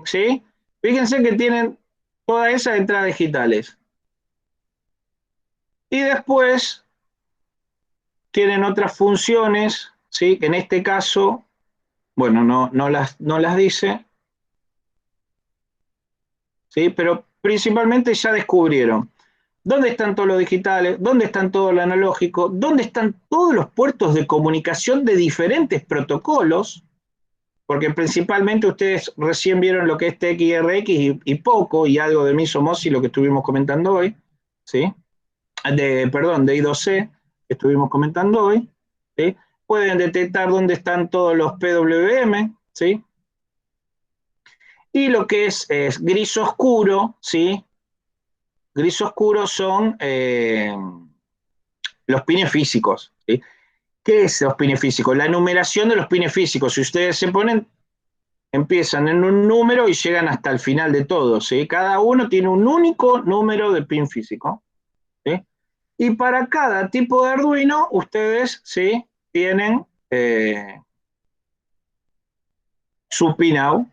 ¿sí? Fíjense que tienen todas esas entradas digitales. Y después tienen otras funciones, ¿sí? Que en este caso, bueno, no las dice, ¿sí? Pero principalmente ya descubrieron dónde están todos los digitales, dónde están todo lo analógico, dónde están todos los puertos de comunicación de diferentes protocolos, porque principalmente ustedes recién vieron lo que es TXRX y poco, y algo de MISO-MOSI, lo que estuvimos comentando hoy, ¿sí? Perdón, de I2C, que estuvimos comentando hoy, ¿sí? Pueden detectar dónde están todos los PWM, ¿sí? Y lo que es gris oscuro, ¿sí? Gris oscuro son los pines físicos, ¿sí? ¿Qué es los pines físicos? La numeración de los pines físicos. Si ustedes se ponen, empiezan en un número y llegan hasta el final de todo, ¿sí? Cada uno tiene un único número de pin físico, ¿sí? Y para cada tipo de Arduino, ustedes, ¿sí? Tienen su pinout.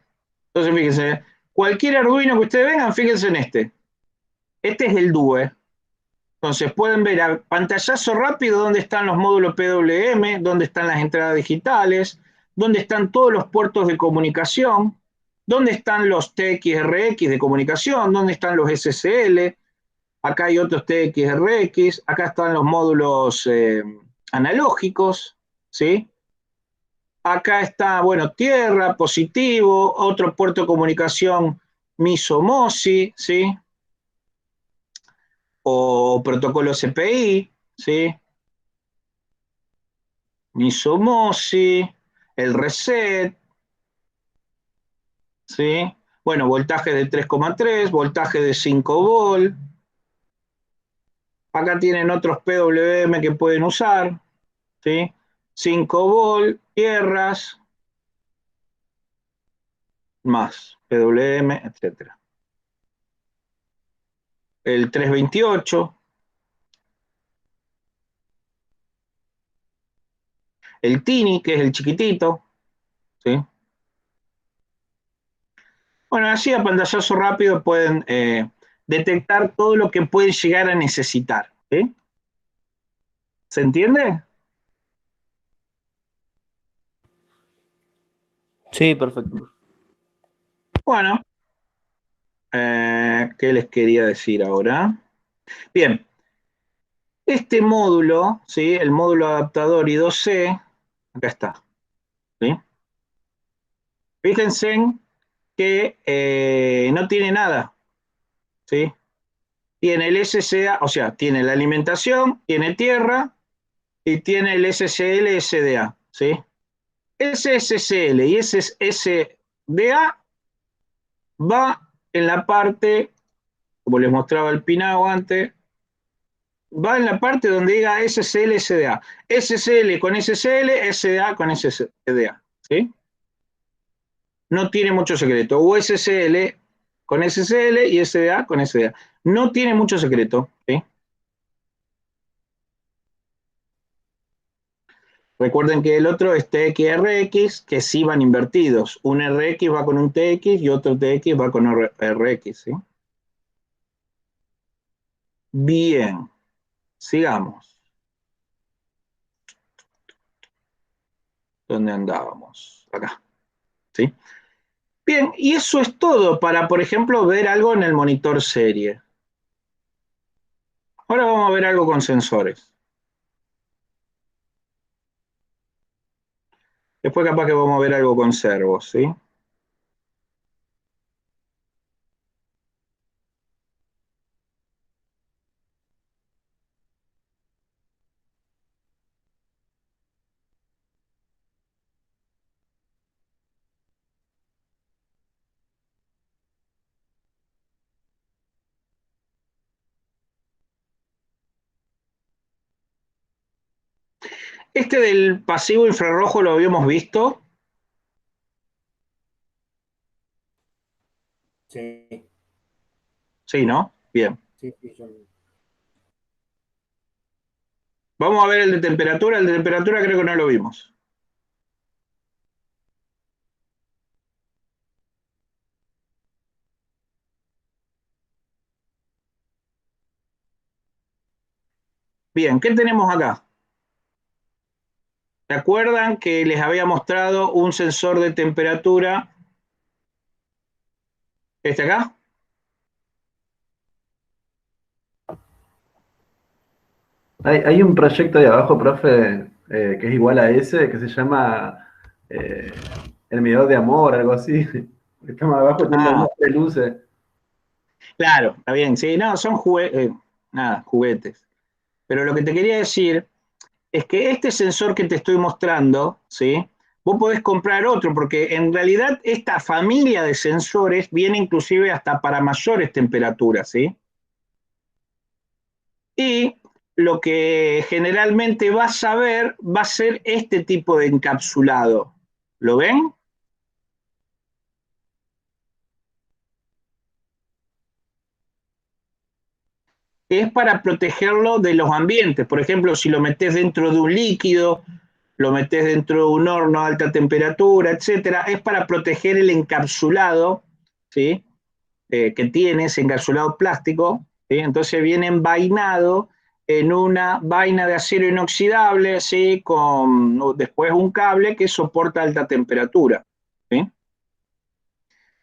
Entonces, fíjense, cualquier Arduino que ustedes vengan, fíjense en este. Este es el DUE. Entonces pueden ver a pantallazo rápido dónde están los módulos PWM, dónde están las entradas digitales, dónde están todos los puertos de comunicación, dónde están los TXRX de comunicación, dónde están los SSL, acá hay otros TXRX, acá están los módulos analógicos, ¿sí? Acá está, bueno, tierra, positivo, otro puerto de comunicación MISO-MOSI, ¿sí? O protocolo CPI, ¿sí? MISO-MOSI, el reset, ¿sí? Bueno, voltaje de 3,3, voltaje de 5 volt. Acá tienen otros PWM que pueden usar, ¿sí? 5 volt, tierras, más PWM, etcétera. El 328, el Tini, que es el chiquitito, ¿sí? Bueno, así a pantallazo rápido pueden detectar todo lo que pueden llegar a necesitar, ¿sí? ¿Se entiende? Sí, perfecto. Bueno, ¿qué les quería decir ahora? Bien, este módulo, ¿sí? El módulo adaptador I2C, acá está, ¿sí? Fíjense que no tiene nada, ¿sí? Tiene el SCA, o sea, tiene la alimentación, tiene tierra y tiene el SCL SDA, ¿sí? Ese SCL y ese SDA va en la parte, como les mostraba el Pinao antes, va en la parte donde diga SCL, SDA. SCL con SCL, SDA con SDA, ¿sí? No tiene mucho secreto. O SCL con SCL y SDA con SDA. No tiene mucho secreto, ¿sí? Recuerden que el otro es TXRX, que sí van invertidos. Un RX va con un TX y otro TX va con RX, ¿sí? Bien, sigamos. ¿Dónde andábamos? Acá, ¿sí? Bien, y eso es todo para, por ejemplo, ver algo en el monitor serie. Ahora vamos a ver algo con sensores. Después capaz que vamos a ver algo con servos, ¿sí? Este del pasivo infrarrojo lo habíamos visto. Sí, Sí, ¿no? Bien. sí, sí, yo. Vamos a ver el de temperatura. El de temperatura creo que no lo vimos. Bien, ¿qué tenemos acá? ¿Se acuerdan que les había mostrado un sensor de temperatura? ¿Este acá? Hay un proyecto de abajo, profe, que es igual a ese, que se llama eh, El medidor de amor, algo así. Está más abajo, tiene las Ah, mismas tres luces. claro, está bien. Sí, no, son juguetes. Pero lo que te quería decir es que este sensor que te estoy mostrando, ¿sí? vos podés comprar otro, porque en realidad esta familia de sensores viene inclusive hasta para mayores temperaturas, ¿sí? Y lo que generalmente vas a ver va a ser este tipo de encapsulado. ¿Lo ven? Es para protegerlo de los ambientes. Por ejemplo, si lo metes dentro de un líquido, lo metes dentro de un horno a alta temperatura, etcétera, es para proteger el encapsulado, ¿sí? Que tiene ese encapsulado plástico, ¿sí? Entonces viene envainado en una vaina de acero inoxidable, ¿sí? Con después un cable que soporta alta temperatura, ¿sí?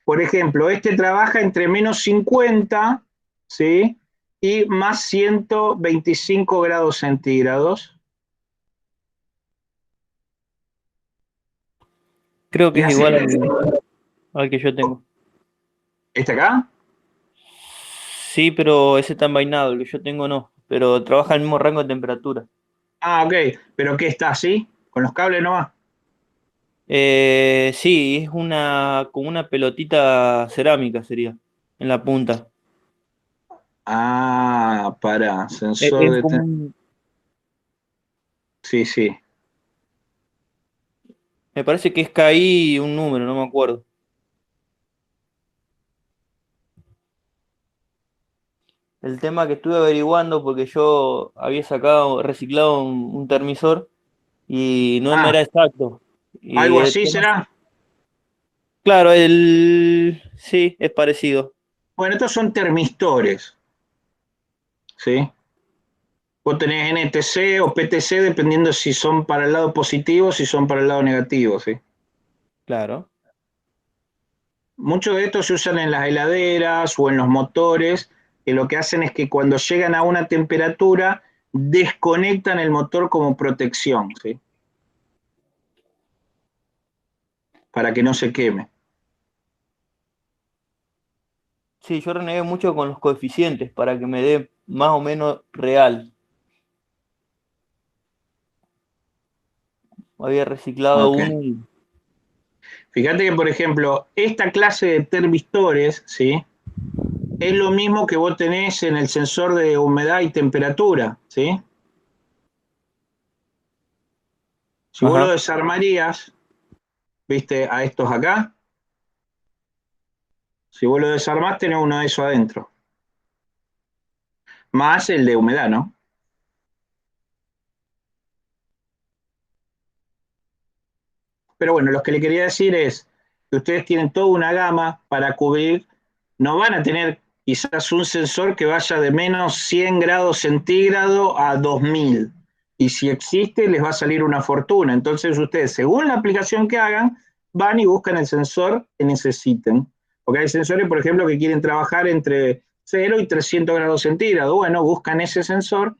Por ejemplo, este trabaja entre -50, ¿sí? Y más 125 grados centígrados. Creo que Y es así, igual al que yo tengo. ¿este acá? Sí, pero ese está envainado, el que yo tengo no. Pero trabaja al mismo rango de temperatura. Ah, ok, pero ¿qué está así? Con los cables nomás. Sí, es como una pelotita cerámica sería, en la punta. Ah, para, Es, sensor es de... como un- Sí, sí. Me parece que es KI un número, no me acuerdo. El tema que estuve averiguando porque yo había reciclado un termisor y no me Ah, era exacto. Y algo el así tema, será. claro, sí, es parecido. Bueno, estos son termistores, ¿sí? Vos tenés NTC o PTC dependiendo si son para el lado positivo o si son para el lado negativo, ¿sí? Claro. Muchos de estos se usan en las heladeras o en los motores, que lo que hacen es que cuando llegan a una temperatura desconectan el motor como protección, ¿sí? Para que no se queme. Sí, yo renegué mucho con los coeficientes para que me dé más o menos real. Había reciclado Ok. uno y... Fíjate que, por ejemplo, esta clase de termistores, ¿sí? Es lo mismo que vos tenés en el sensor de humedad y temperatura, ¿sí? Si vos lo Ajá. desarmarías, viste, a estos acá, si vos lo desarmás, tenés uno de esos adentro, más el de humedad, ¿no? Pero bueno, lo que le quería decir es que ustedes tienen toda una gama para cubrir, no van a tener quizás un sensor que vaya de -100 grados centígrados a 2000. Y si existe, les va a salir una fortuna. Entonces ustedes, según la aplicación que hagan, van y buscan el sensor que necesiten. Porque hay sensores, por ejemplo, que quieren trabajar entre 0 y 300 grados centígrados. Bueno, buscan ese sensor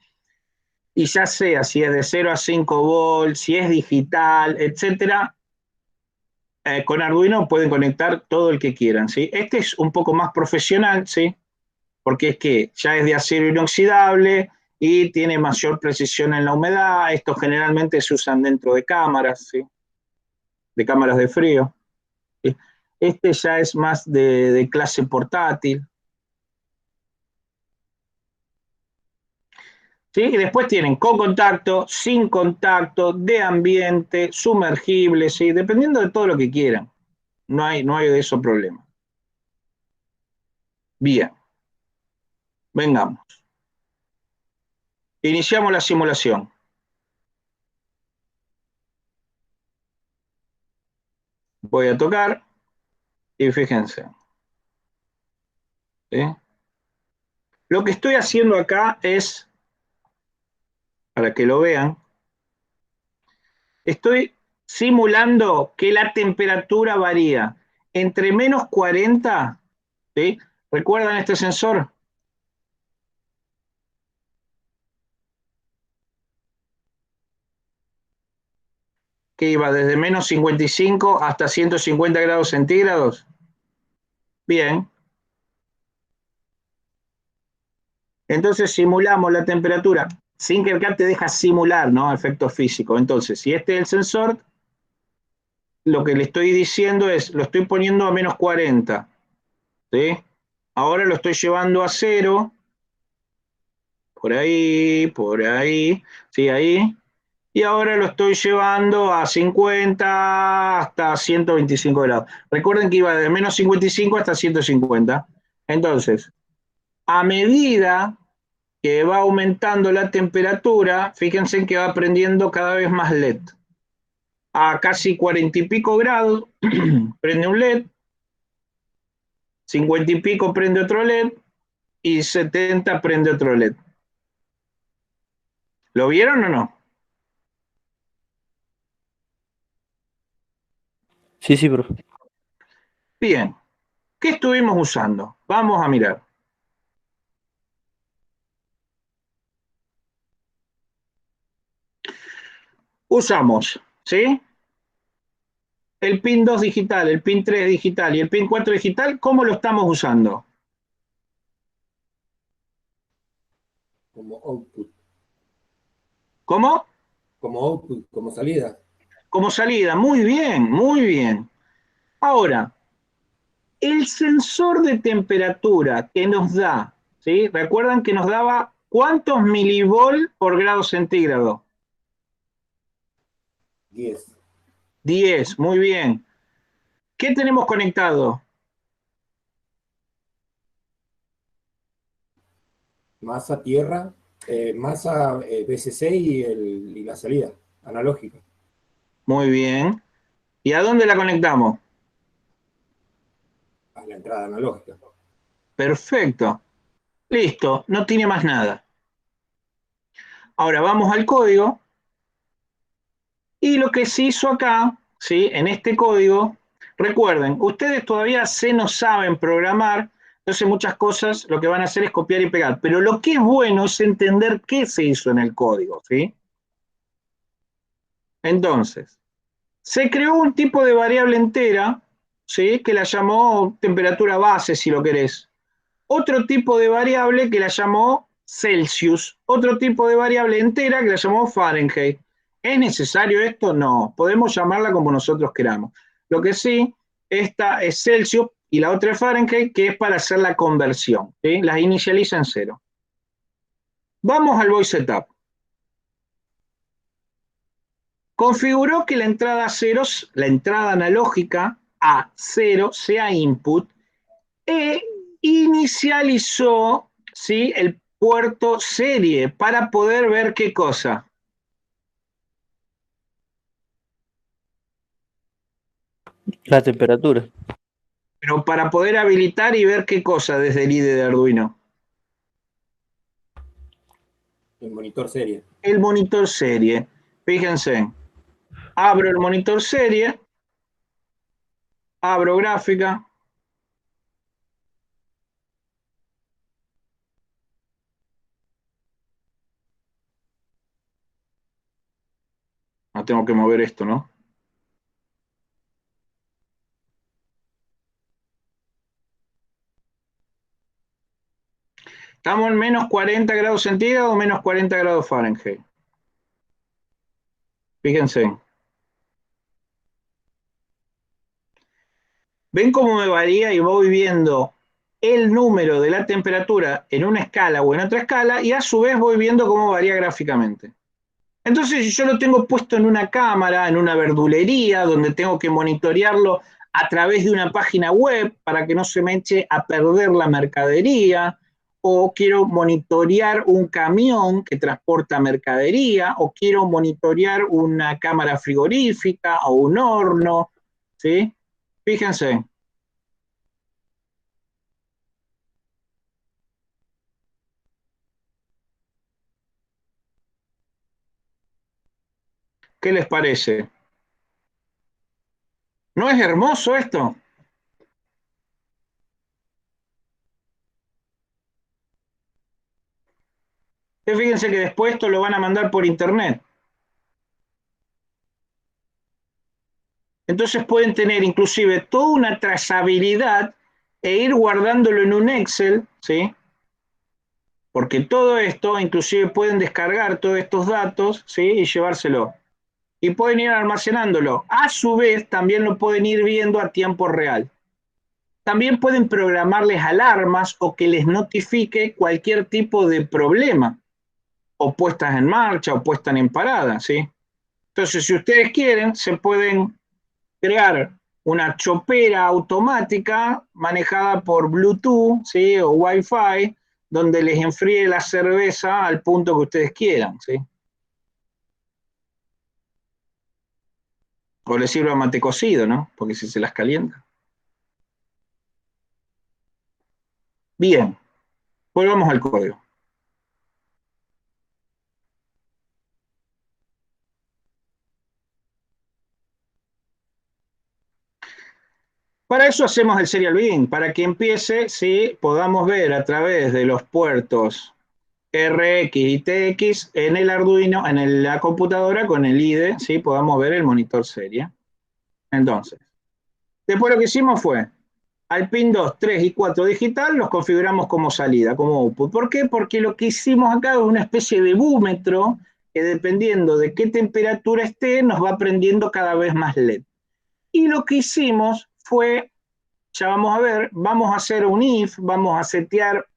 y ya sea si es de 0 a 5 volts, si es digital, etcétera, con Arduino pueden conectar todo el que quieran, ¿sí? Este es un poco más profesional, ¿sí? Porque es que ya es de acero inoxidable y tiene mayor precisión en la humedad. Estos generalmente se usan dentro de cámaras, ¿sí? De cámaras de frío, ¿sí? Este ya es más de clase portátil, ¿sí? Y después tienen con contacto, sin contacto, de ambiente, sumergible, ¿sí? Dependiendo de todo lo que quieran. No hay de eso problema. Bien, vengamos. Iniciamos la simulación. Voy a tocar y fíjense, ¿sí? Lo que estoy haciendo acá es, para que lo vean, estoy simulando que la temperatura varía entre -40, ¿sí? ¿Recuerdan este sensor? Que iba desde -55 hasta 150 grados centígrados. Bien, entonces simulamos la temperatura. Tinkercad te deja simular, ¿no? Efectos físicos. Entonces, si este es el sensor, lo que le estoy diciendo es, lo estoy poniendo a menos 40, ¿sí? Ahora lo estoy llevando a 0, por ahí, ¿sí? Ahí. Y ahora lo estoy llevando a 50 hasta 125 grados. Recuerden que iba de menos 55 hasta 150. Entonces, a medida que va aumentando la temperatura, fíjense que va prendiendo cada vez más LED. A casi 40 y pico grados prende un LED, 50 y pico prende otro LED y 70 prende otro LED. ¿Lo vieron o no? Sí, sí, profe. Bien. ¿Qué estuvimos usando? Vamos a mirar. Usamos, ¿sí? El pin 2 digital, el pin 3 digital y el pin 4 digital. ¿Cómo lo estamos usando? Como output, ¿Cómo? como output, como salida. Como salida. Muy bien, muy bien. Ahora, el sensor de temperatura que nos da, ¿sí? Recuerdan que nos daba ¿cuántos milivolt por grado centígrado? 10. 10, muy bien. ¿Qué tenemos conectado? Masa tierra, masa BCC y la salida analógica. Muy bien. ¿Y a dónde la conectamos? A la entrada analógica. Perfecto. Listo, no tiene más nada. Ahora vamos al código. Y lo que se hizo acá, ¿sí? En este código, recuerden, ustedes todavía no saben programar, entonces muchas cosas lo que van a hacer es copiar y pegar. Pero lo que es bueno es entender qué se hizo en el código, ¿sí? Entonces, se creó un tipo de variable entera, ¿sí? Que la llamó temperatura base, si lo querés. Otro tipo de variable que la llamó Celsius. Otro tipo de variable entera que la llamó Fahrenheit. ¿Es necesario esto? No. Podemos llamarla como nosotros queramos. Lo que sí, esta es Celsius y la otra es Fahrenheit, que es para hacer la conversión, ¿sí? Las inicializa en 0. Vamos al voice setup. Configuró que la entrada 0, la entrada analógica a 0 sea input e inicializó, ¿sí? El puerto serie para poder ver qué cosa. La temperatura. Pero para poder habilitar y ver qué cosa desde el IDE de Arduino. El monitor serie. El monitor serie. Fíjense, abro el monitor serie, abro gráfica. No tengo que mover esto, ¿no? Estamos en menos 40 grados centígrados o menos 40 grados Fahrenheit. Fíjense. ¿Ven cómo me varía y voy viendo el número de la temperatura en una escala o en otra escala y a su vez voy viendo cómo varía gráficamente? Entonces, si yo lo tengo puesto en una cámara, en una verdulería, donde tengo que monitorearlo a través de una página web para que no se me eche a perder la mercadería, o quiero monitorear un camión que transporta mercadería, o quiero monitorear una cámara frigorífica o un horno, ¿sí? Fíjense. ¿Qué les parece? ¿No es hermoso esto? Fíjense que después esto lo van a mandar por internet. Entonces pueden tener inclusive toda una trazabilidad e ir guardándolo en un Excel, ¿sí? Porque todo esto, inclusive pueden descargar todos estos datos, ¿sí? Y llevárselo. y pueden ir almacenándolo. A su vez, también lo pueden ir viendo a tiempo real. También pueden programarles alarmas o que les notifique cualquier tipo de problema, o puestas en marcha, o puestas en parada, ¿sí? Entonces, si ustedes quieren, se pueden crear una chopera automática manejada por Bluetooth, ¿sí? O Wi-Fi, donde les enfríe la cerveza al punto que ustedes quieran, ¿sí? O les sirva mate cocido, ¿no? Porque si se las calienta. Bien, volvamos al código. Para eso hacemos el serial bin, para que empiece, ¿sí? Podamos ver a través de los puertos RX y TX en el Arduino, en la computadora con el IDE, ¿sí? Podamos ver el monitor serie. Entonces, después lo que hicimos fue, al pin 2, 3 y 4 digital los configuramos como salida, como output. ¿Por qué? Porque lo que hicimos acá es una especie de búmetro que dependiendo de qué temperatura esté, nos va prendiendo cada vez más LED. Y lo que hicimos fue, ya vamos a ver, vamos a hacer un if, vamos a setear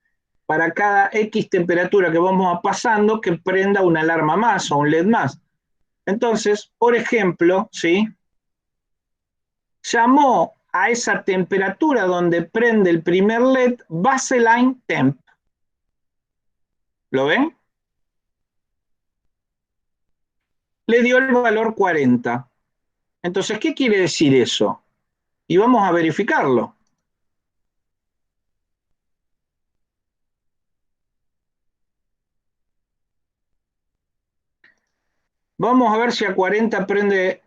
para cada X temperatura que vamos pasando que prenda una alarma más o un LED más. Entonces, por ejemplo, ¿sí? Llamó a esa temperatura donde prende el primer LED baseline temp. ¿Lo ven? Le dio el valor 40. Entonces, ¿qué quiere decir eso? Y vamos a verificarlo. Vamos a ver si a 40 prende.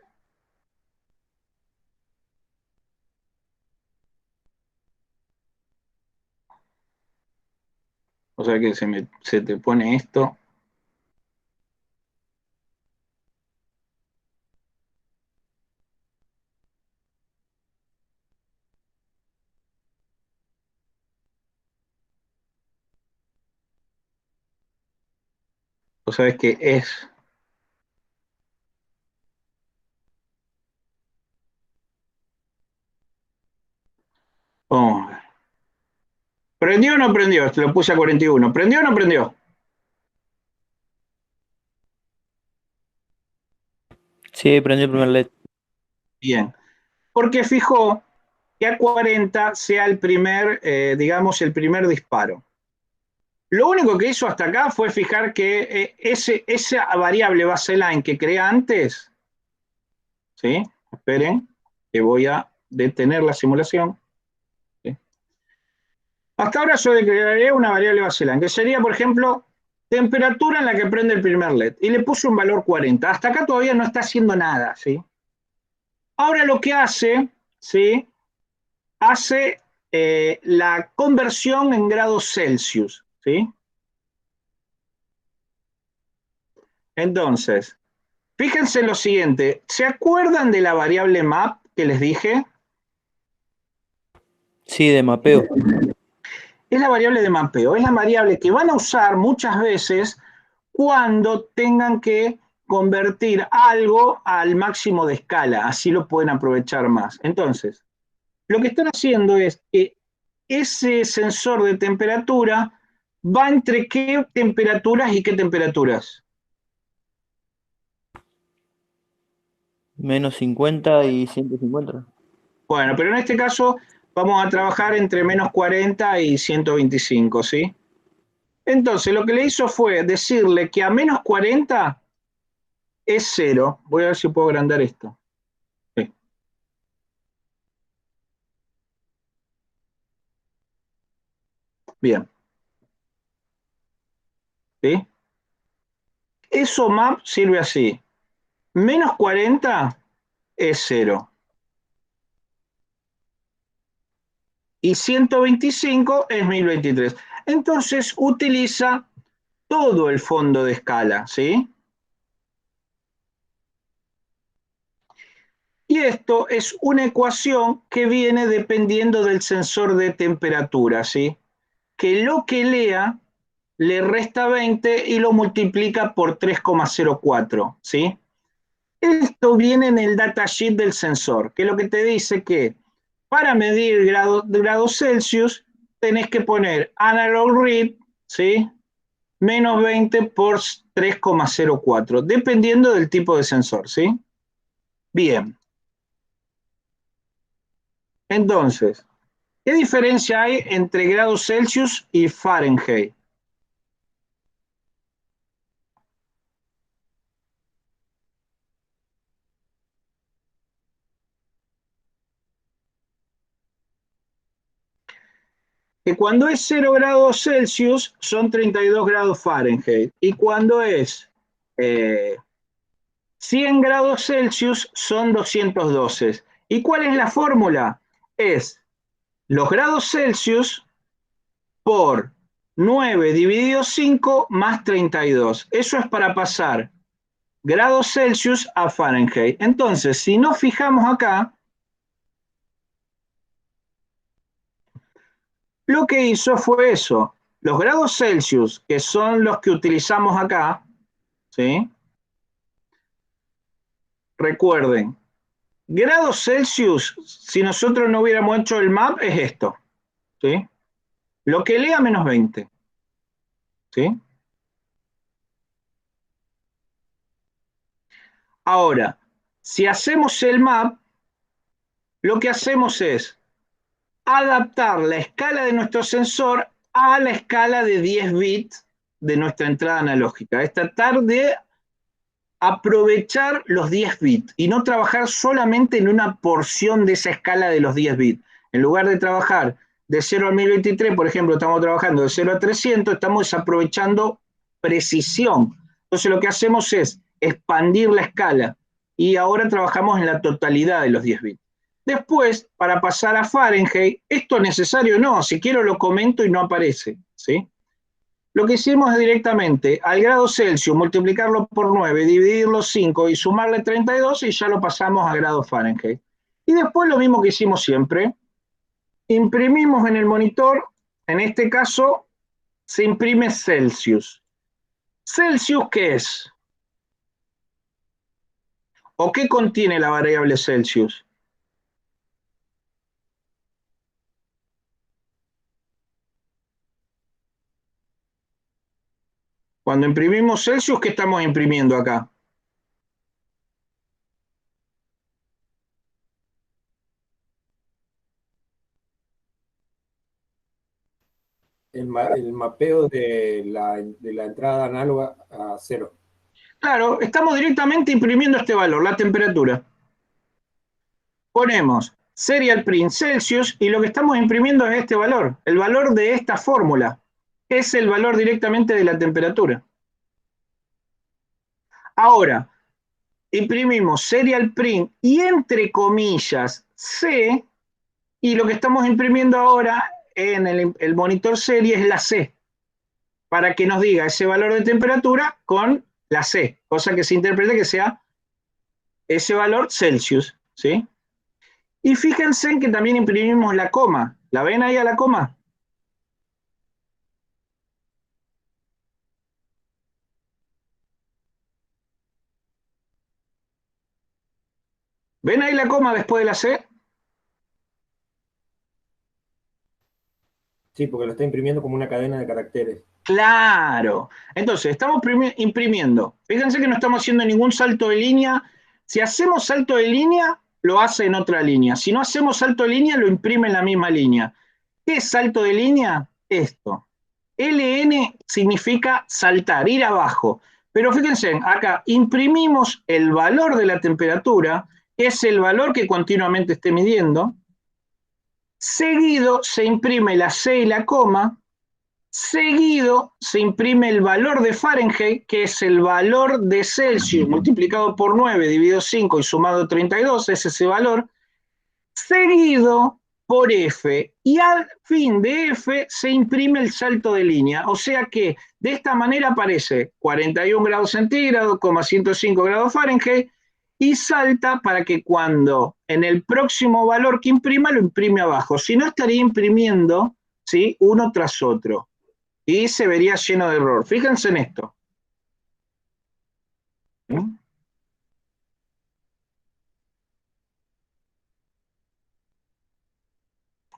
O sea que se te pone esto. O sabes que es. Vamos a ver. ¿Prendió o no prendió? Esto lo puse a 41. ¿Prendió o no prendió? Sí, prendí el primer LED. Bien. Porque fijó que a 40 sea el primer, digamos, el primer disparo. Lo único que hizo hasta acá fue fijar que esa variable baseline que creé antes, ¿sí? Esperen, que voy a detener la simulación. ¿Sí? Hasta ahora yo declararé una variable baseline, que sería, por ejemplo, temperatura en la que prende el primer LED, y le puse un valor 40. Hasta acá todavía no está haciendo nada, ¿sí? Ahora lo que hace, ¿sí? Hace la conversión en grados Celsius, ¿sí? Entonces, fíjense en lo siguiente, ¿se acuerdan de la variable map que les dije? Sí, de mapeo. Es la variable de mapeo, es la variable que van a usar muchas veces cuando tengan que convertir algo al máximo de escala, así lo pueden aprovechar más. Entonces, lo que están haciendo es que ese sensor de temperatura va entre qué temperaturas y qué temperaturas. Menos 50 y 150. Bueno, pero en este caso vamos a trabajar entre menos 40 y 125, ¿sí? Entonces, lo que le hizo fue decirle que a menos 40 es 0. Voy a ver si puedo agrandar esto. Sí. Bien. ¿Sí? Eso map sirve así. Menos 40 es 0. Y 125 es 1023. Entonces utiliza todo el fondo de escala, ¿sí? Y esto es una ecuación que viene dependiendo del sensor de temperatura, ¿sí? Que lo que lea le resta 20 y lo multiplica por 3,04, ¿sí? Esto viene en el datasheet del sensor, que es lo que te dice que para medir grados Celsius tenés que poner analog read, ¿sí? Menos 20 por 3,04, dependiendo del tipo de sensor, ¿sí? Bien. Entonces, ¿qué diferencia hay entre grados Celsius y Fahrenheit? Que cuando es 0 grados Celsius son 32 grados Fahrenheit y cuando es 100 grados Celsius son 212. ¿Y cuál es la fórmula? Es los grados Celsius por 9 dividido 5 más 32. Eso es para pasar grados Celsius a Fahrenheit. Entonces, si nos fijamos acá, lo que hizo fue eso. Los grados Celsius, que son los que utilizamos acá, ¿sí? Recuerden, grados Celsius, si nosotros no hubiéramos hecho el map, es esto, ¿sí? Lo que lea menos 20, ¿sí? Ahora, si hacemos el map, lo que hacemos es adaptar la escala de nuestro sensor a la escala de 10 bits de nuestra entrada analógica. Es tratar de aprovechar los 10 bits y no trabajar solamente en una porción de esa escala de los 10 bits. En lugar de trabajar de 0 a 1023, por ejemplo, estamos trabajando de 0 a 300, estamos desaprovechando precisión. Entonces lo que hacemos es expandir la escala y ahora trabajamos en la totalidad de los 10 bits. Después, para pasar a Fahrenheit, esto es necesario o no, si quiero lo comento y no aparece, ¿sí? Lo que hicimos es directamente al grado Celsius multiplicarlo por 9, dividirlo 5 y sumarle 32 y ya lo pasamos a grado Fahrenheit. Y después lo mismo que hicimos siempre, imprimimos en el monitor, en este caso se imprime Celsius. ¿Celsius qué es? ¿O qué contiene la variable Celsius? Cuando imprimimos Celsius, ¿qué estamos imprimiendo acá? El mapeo de la entrada análoga a 0. Claro, estamos directamente imprimiendo este valor, la temperatura. Ponemos serial print Celsius y lo que estamos imprimiendo es este valor, el valor de esta fórmula, es el valor directamente de la temperatura. Ahora, imprimimos serial print y entre comillas C, y lo que estamos imprimiendo ahora en el monitor serie es la C, para que nos diga ese valor de temperatura con la C, cosa que se interprete que sea ese valor Celsius, ¿sí? Y fíjense en que también imprimimos la coma. ¿La ven ahí a la coma? ¿Ven ahí la coma después de la C? Sí, porque lo está imprimiendo como una cadena de caracteres. Claro. Entonces, estamos imprimiendo. Fíjense que no estamos haciendo ningún salto de línea. Si hacemos salto de línea, lo hace en otra línea. Si no hacemos salto de línea, lo imprime en la misma línea. ¿Qué es salto de línea? Esto. LN significa saltar, ir abajo. Pero fíjense, acá imprimimos el valor de la temperatura, que es el valor que continuamente esté midiendo. Seguido se imprime la C y la coma. Seguido se imprime el valor de Fahrenheit, que es el valor de Celsius multiplicado por 9 dividido 5 y sumado 32, es ese valor, seguido por F, y al fin de F se imprime el salto de línea, o sea que de esta manera aparece 41 grados centígrados, 105 grados Fahrenheit, y salta para que cuando en el próximo valor que imprima lo imprime abajo, si no estaría imprimiendo, ¿sí?, uno tras otro. Y se vería lleno de error. Fíjense en esto.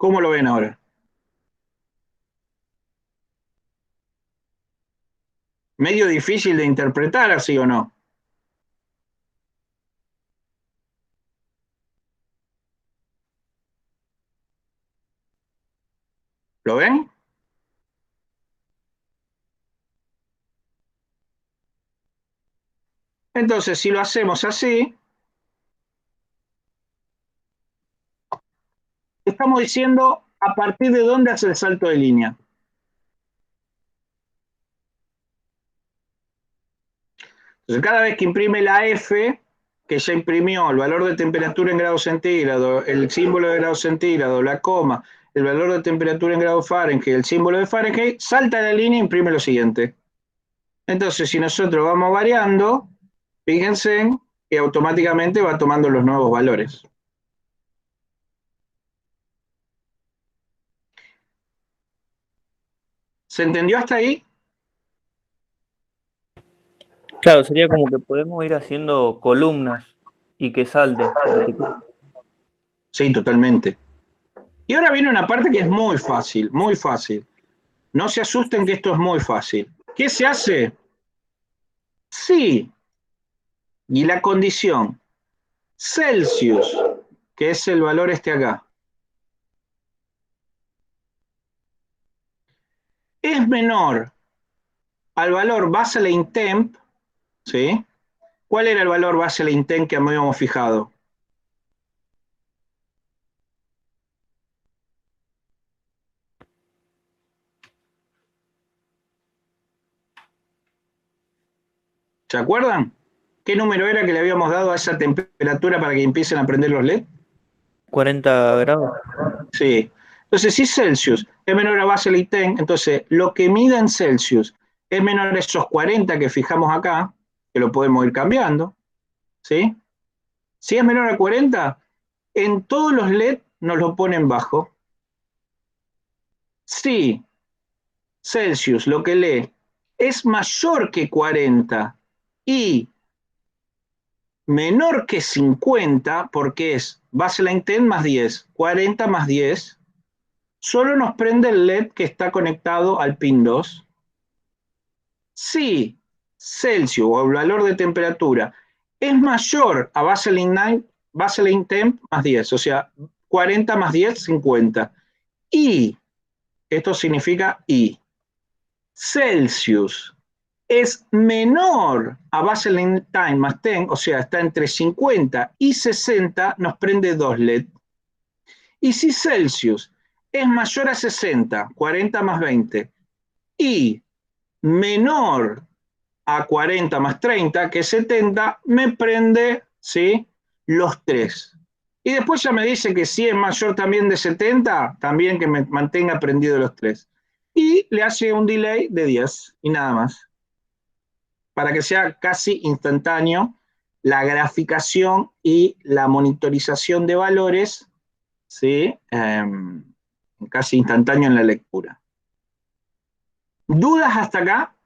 ¿Cómo lo ven ahora? Medio difícil de interpretar, así o no. ¿Lo ven? Entonces, si lo hacemos así, estamos diciendo a partir de dónde hace el salto de línea. Entonces, cada vez que imprime la F, que ya imprimió el valor de temperatura en grados centígrados, el símbolo de grados centígrados, la coma, el valor de temperatura en grados Fahrenheit, el símbolo de Fahrenheit, salta la línea e imprime lo siguiente. Entonces, si nosotros vamos variando, fíjense que automáticamente va tomando los nuevos valores. ¿Se entendió hasta ahí? Claro, sería como que podemos ir haciendo columnas y que salte. Sí, totalmente. Y ahora viene una parte que es muy fácil, muy fácil. No se asusten que esto es muy fácil. ¿Qué se hace? Sí. Y la condición Celsius, que es el valor este acá, es menor al valor baseline temp, ¿sí? ¿Cuál era el valor baseline temp que habíamos fijado? ¿Se acuerdan? ¿Qué número era que le habíamos dado a esa temperatura para que empiecen a prender los LED? 40 grados. Sí. Entonces, si Celsius es menor a baseline temp, entonces lo que mida en Celsius es menor a esos 40 que fijamos acá, que lo podemos ir cambiando, ¿sí? Si es menor a 40, en todos los LED nos lo ponen bajo. Si Celsius, lo que lee, es mayor que 40 y menor que 50, porque es baseline 10 más 10, 40 más 10, solo nos prende el LED que está conectado al pin 2. Si Celsius o el valor de temperatura es mayor a baseline 10 más 10, o sea, 40 más 10, 50. Y, esto significa y, Celsius es menor a baseline time más 10, o sea, está entre 50 y 60, nos prende 2 LED. Y si Celsius es mayor a 60, 40 más 20, y menor a 40 más 30, que es 70, me prende, ¿sí?, los 3. Y después ya me dice que si es mayor también de 70, también que me mantenga prendido los 3. Y le hace un delay de 10 y nada más, para que sea casi instantáneo la graficación y la monitorización de valores, ¿sí? Casi instantáneo en la lectura. ¿Dudas hasta acá?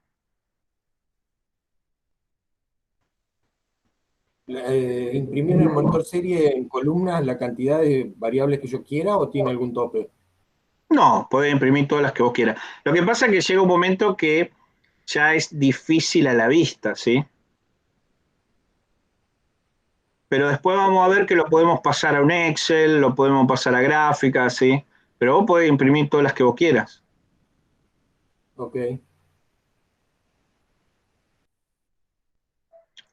¿Imprimir en el monitor serie en columnas la cantidad de variables que yo quiera o tiene algún tope? No, puedes imprimir todas las que vos quieras. Lo que pasa es que llega un momento que ya es difícil a la vista, ¿sí? Pero después vamos a ver que lo podemos pasar a un Excel, lo podemos pasar a gráficas, ¿sí? Pero vos podés imprimir todas las que vos quieras. Ok.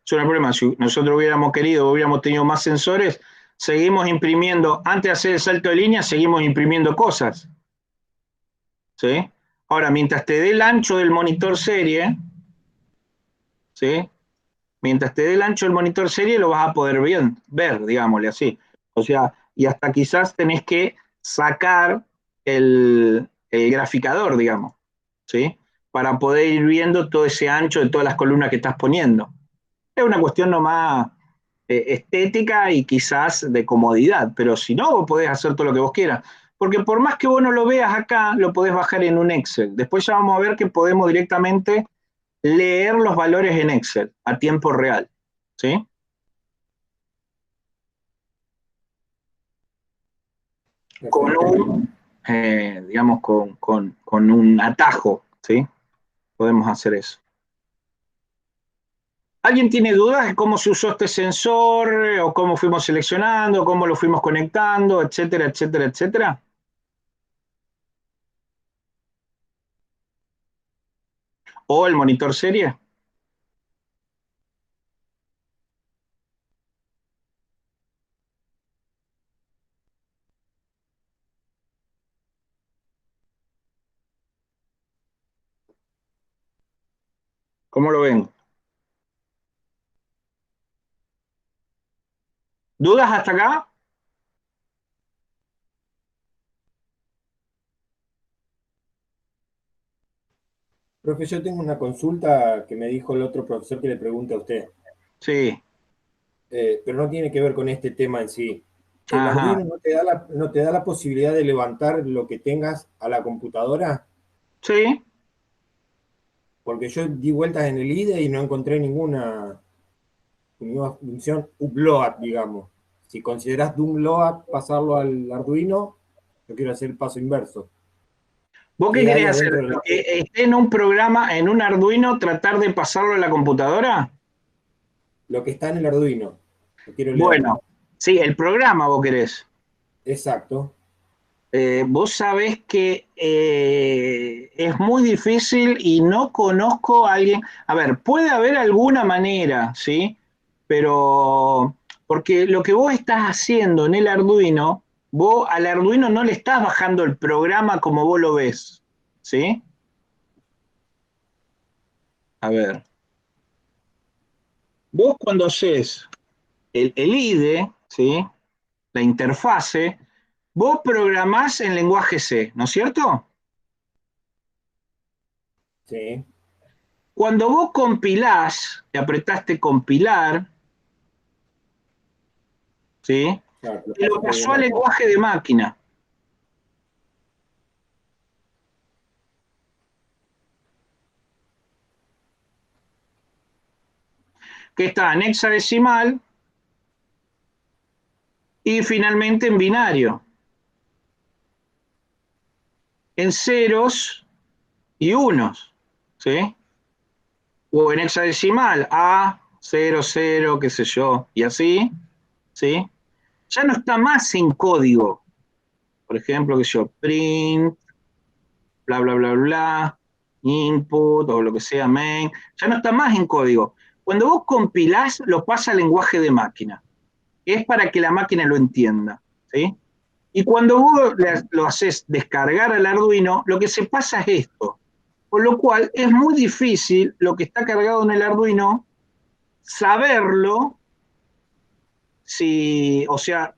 Eso no es problema. Si nosotros hubiéramos querido, hubiéramos tenido más sensores, seguimos imprimiendo, antes de hacer el salto de línea, seguimos imprimiendo cosas, ¿sí? Ahora, mientras te dé el ancho del monitor serie, ¿sí? Mientras te dé el ancho del monitor serie, lo vas a poder ver, digámosle así. O sea, y hasta quizás tenés que sacar el graficador, digamos, ¿sí? Para poder ir viendo todo ese ancho de todas las columnas que estás poniendo. Es una cuestión nomás estética y quizás de comodidad, pero si no, vos podés hacer todo lo que vos quieras. Porque por más que vos no lo veas acá, lo podés bajar en un Excel. Después ya vamos a ver que podemos directamente leer los valores en Excel a tiempo real, ¿sí? Con un digamos, con un atajo, ¿sí? Podemos hacer eso. ¿Alguien tiene dudas de cómo se usó este sensor, o cómo fuimos seleccionando, cómo lo fuimos conectando, etcétera, etcétera, etcétera? ¿O el monitor serie? ¿Cómo lo ven? ¿Dudas hasta acá? Profe, yo tengo una consulta que me dijo el otro profesor que le pregunte a usted, Sí. pero no tiene que ver con este tema en sí. ¿El Ajá. Arduino no te da la posibilidad de levantar lo que tengas a la computadora? Sí. Porque yo di vueltas en el IDE y no encontré ninguna función upload, digamos. Si consideras download pasarlo al Arduino, yo quiero hacer el paso inverso. ¿Vos qué ¿Qué hay querés hacer? adentro del ¿Lo que Arduino? esté en un programa, en un Arduino, tratar de pasarlo a la computadora? Lo que está en el Arduino. Lo quiero leerlo. Bueno, sí, el programa vos querés. Exacto. Vos sabés que es muy difícil y no conozco a alguien. A ver, puede haber alguna manera, ¿sí? Pero, porque lo que vos estás haciendo en el Arduino, vos al Arduino no le estás bajando el programa como vos lo ves, ¿sí? A ver, vos cuando haces el IDE, ¿sí? La interfase, vos programás en lenguaje C, ¿no es cierto? Sí. Cuando vos compilás, que apretaste compilar, ¿sí? Claro, lo Te lo paso a código pasó al máquina. lenguaje de máquina, que está en hexadecimal y finalmente en binario, en ceros y unos, ¿sí? O en hexadecimal, A, 0, 0, qué sé yo, y así, ¿sí? Ya no está más en código. Por ejemplo, qué sé yo, print, bla, bla, bla, bla, input o lo que sea, main, ya no está más en código. Cuando vos compilás, lo pasa al lenguaje de máquina, que es para que la máquina lo entienda, ¿sí? Y cuando vos lo haces descargar al Arduino, lo que se pasa es esto. Por lo cual es muy difícil lo que está cargado en el Arduino saberlo, si, o sea,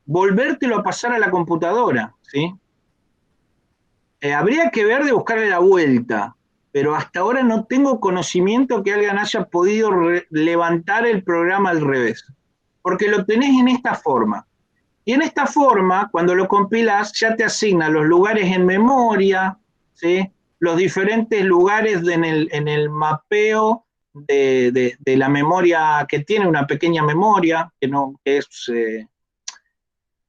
volvértelo a pasar a la computadora, ¿sí? Habría que ver de buscarle la vuelta, pero hasta ahora no tengo conocimiento que alguien haya podido levantar el programa al revés, porque lo tenés en esta forma. Y en esta forma, cuando lo compilas, ya te asigna los lugares en memoria, ¿sí? Los diferentes lugares en el mapeo de la memoria, que tiene una pequeña memoria, que no que es...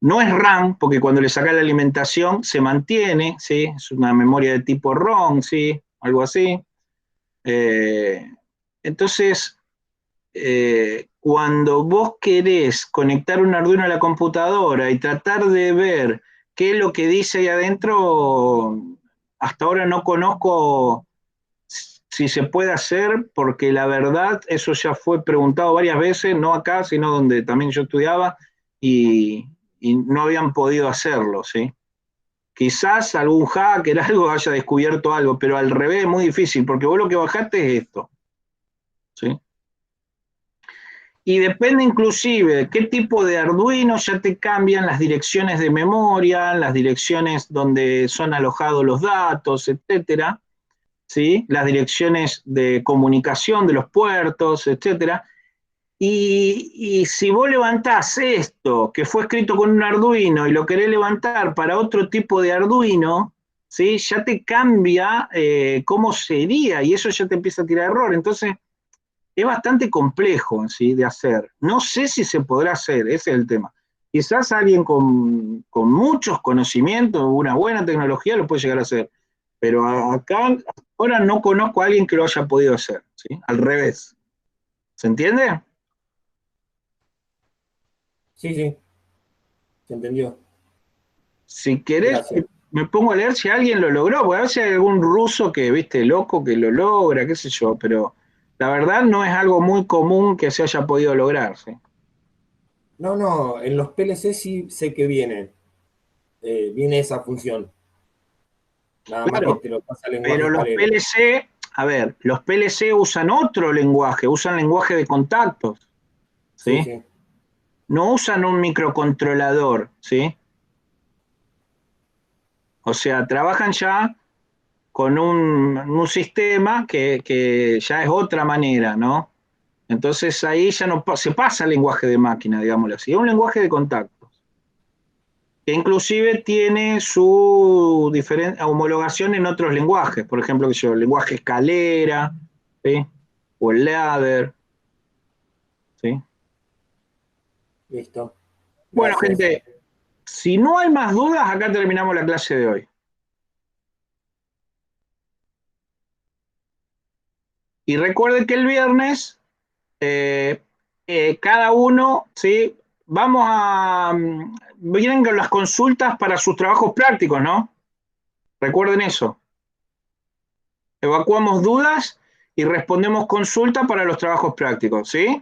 no es RAM, porque cuando le sacas la alimentación se mantiene, ¿sí? Es una memoria de tipo ROM, ¿sí? Algo así. Eh, entonces, cuando vos querés conectar un Arduino a la computadora y tratar de ver qué es lo que dice ahí adentro, hasta ahora no conozco si se puede hacer, porque la verdad, eso ya fue preguntado varias veces, no acá, sino donde también yo estudiaba, y, y no habían podido hacerlo, ¿sí? Quizás algún hacker, algo haya descubierto algo, pero al revés es muy difícil, porque vos lo que bajaste es esto, ¿sí? Y depende inclusive de qué tipo de Arduino, ya te cambian las direcciones de memoria, las direcciones donde son alojados los datos, etcétera, ¿sí? Las direcciones de comunicación de los puertos, etcétera. Y si vos levantás esto, que fue escrito con un Arduino, y lo querés levantar para otro tipo de Arduino, ¿sí? Ya te cambia cómo sería, y eso ya te empieza a tirar error. Entonces, es bastante complejo, ¿sí? De hacer. No sé si se podrá hacer, ese es el tema. Quizás alguien con muchos conocimientos, una buena tecnología lo puede llegar a hacer, pero acá ahora no conozco a alguien que lo haya podido hacer, ¿sí? Al revés. ¿Se entiende? Sí, sí, se entendió. Si querés, Gracias. me pongo a leer si alguien lo logró, porque a veces hay algún ruso que, viste, loco, que lo logra, qué sé yo, pero la verdad no es algo muy común que se haya podido lograr, ¿sí? No, no, en los PLC sí sé que viene esa función. Nada más que Claro, te lo pasa al lenguaje pero los escalero. PLC, a ver, los PLC usan otro lenguaje, usan lenguaje de contactos, Sí, ¿sí? sí. No usan un microcontrolador, ¿sí? O sea, trabajan ya con un sistema que ya es otra manera, ¿no? Entonces ahí ya no se pasa al lenguaje de máquina, digámoslo así, es un lenguaje de contactos, que inclusive tiene su homologación en otros lenguajes, por ejemplo, que yo, el lenguaje escalera, ¿sí? O el ladder, ¿sí? Listo. Bueno, Gracias. gente, si no hay más dudas, acá terminamos la clase de hoy. Y recuerden que el viernes cada uno, ¿sí? Vamos a... vienen con las consultas para sus trabajos prácticos, ¿no? Recuerden eso. Evacuamos dudas y respondemos consulta para los trabajos prácticos, ¿sí?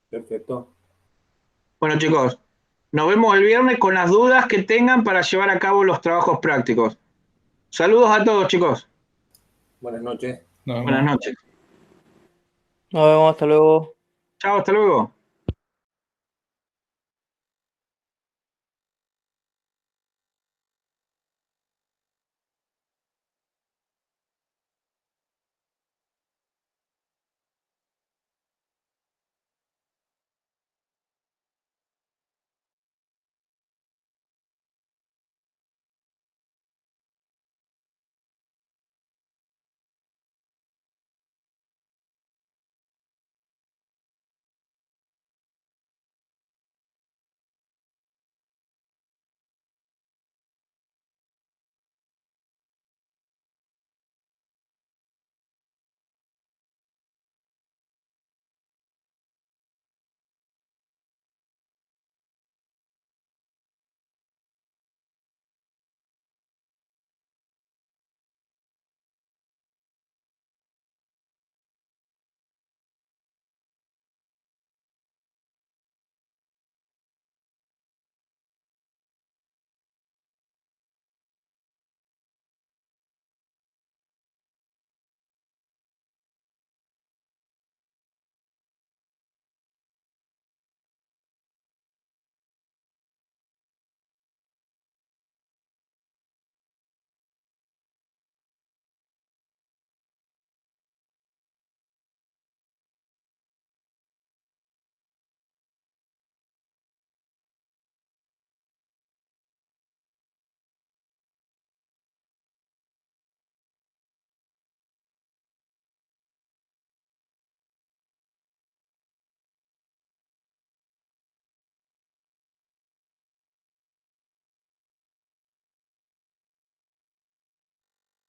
Perfecto. Bueno, chicos, nos vemos el viernes con las dudas que tengan para llevar a cabo los trabajos prácticos. Saludos a todos, chicos. Buenas noches. Buenas noches. Nos vemos, hasta luego. Chao, hasta luego.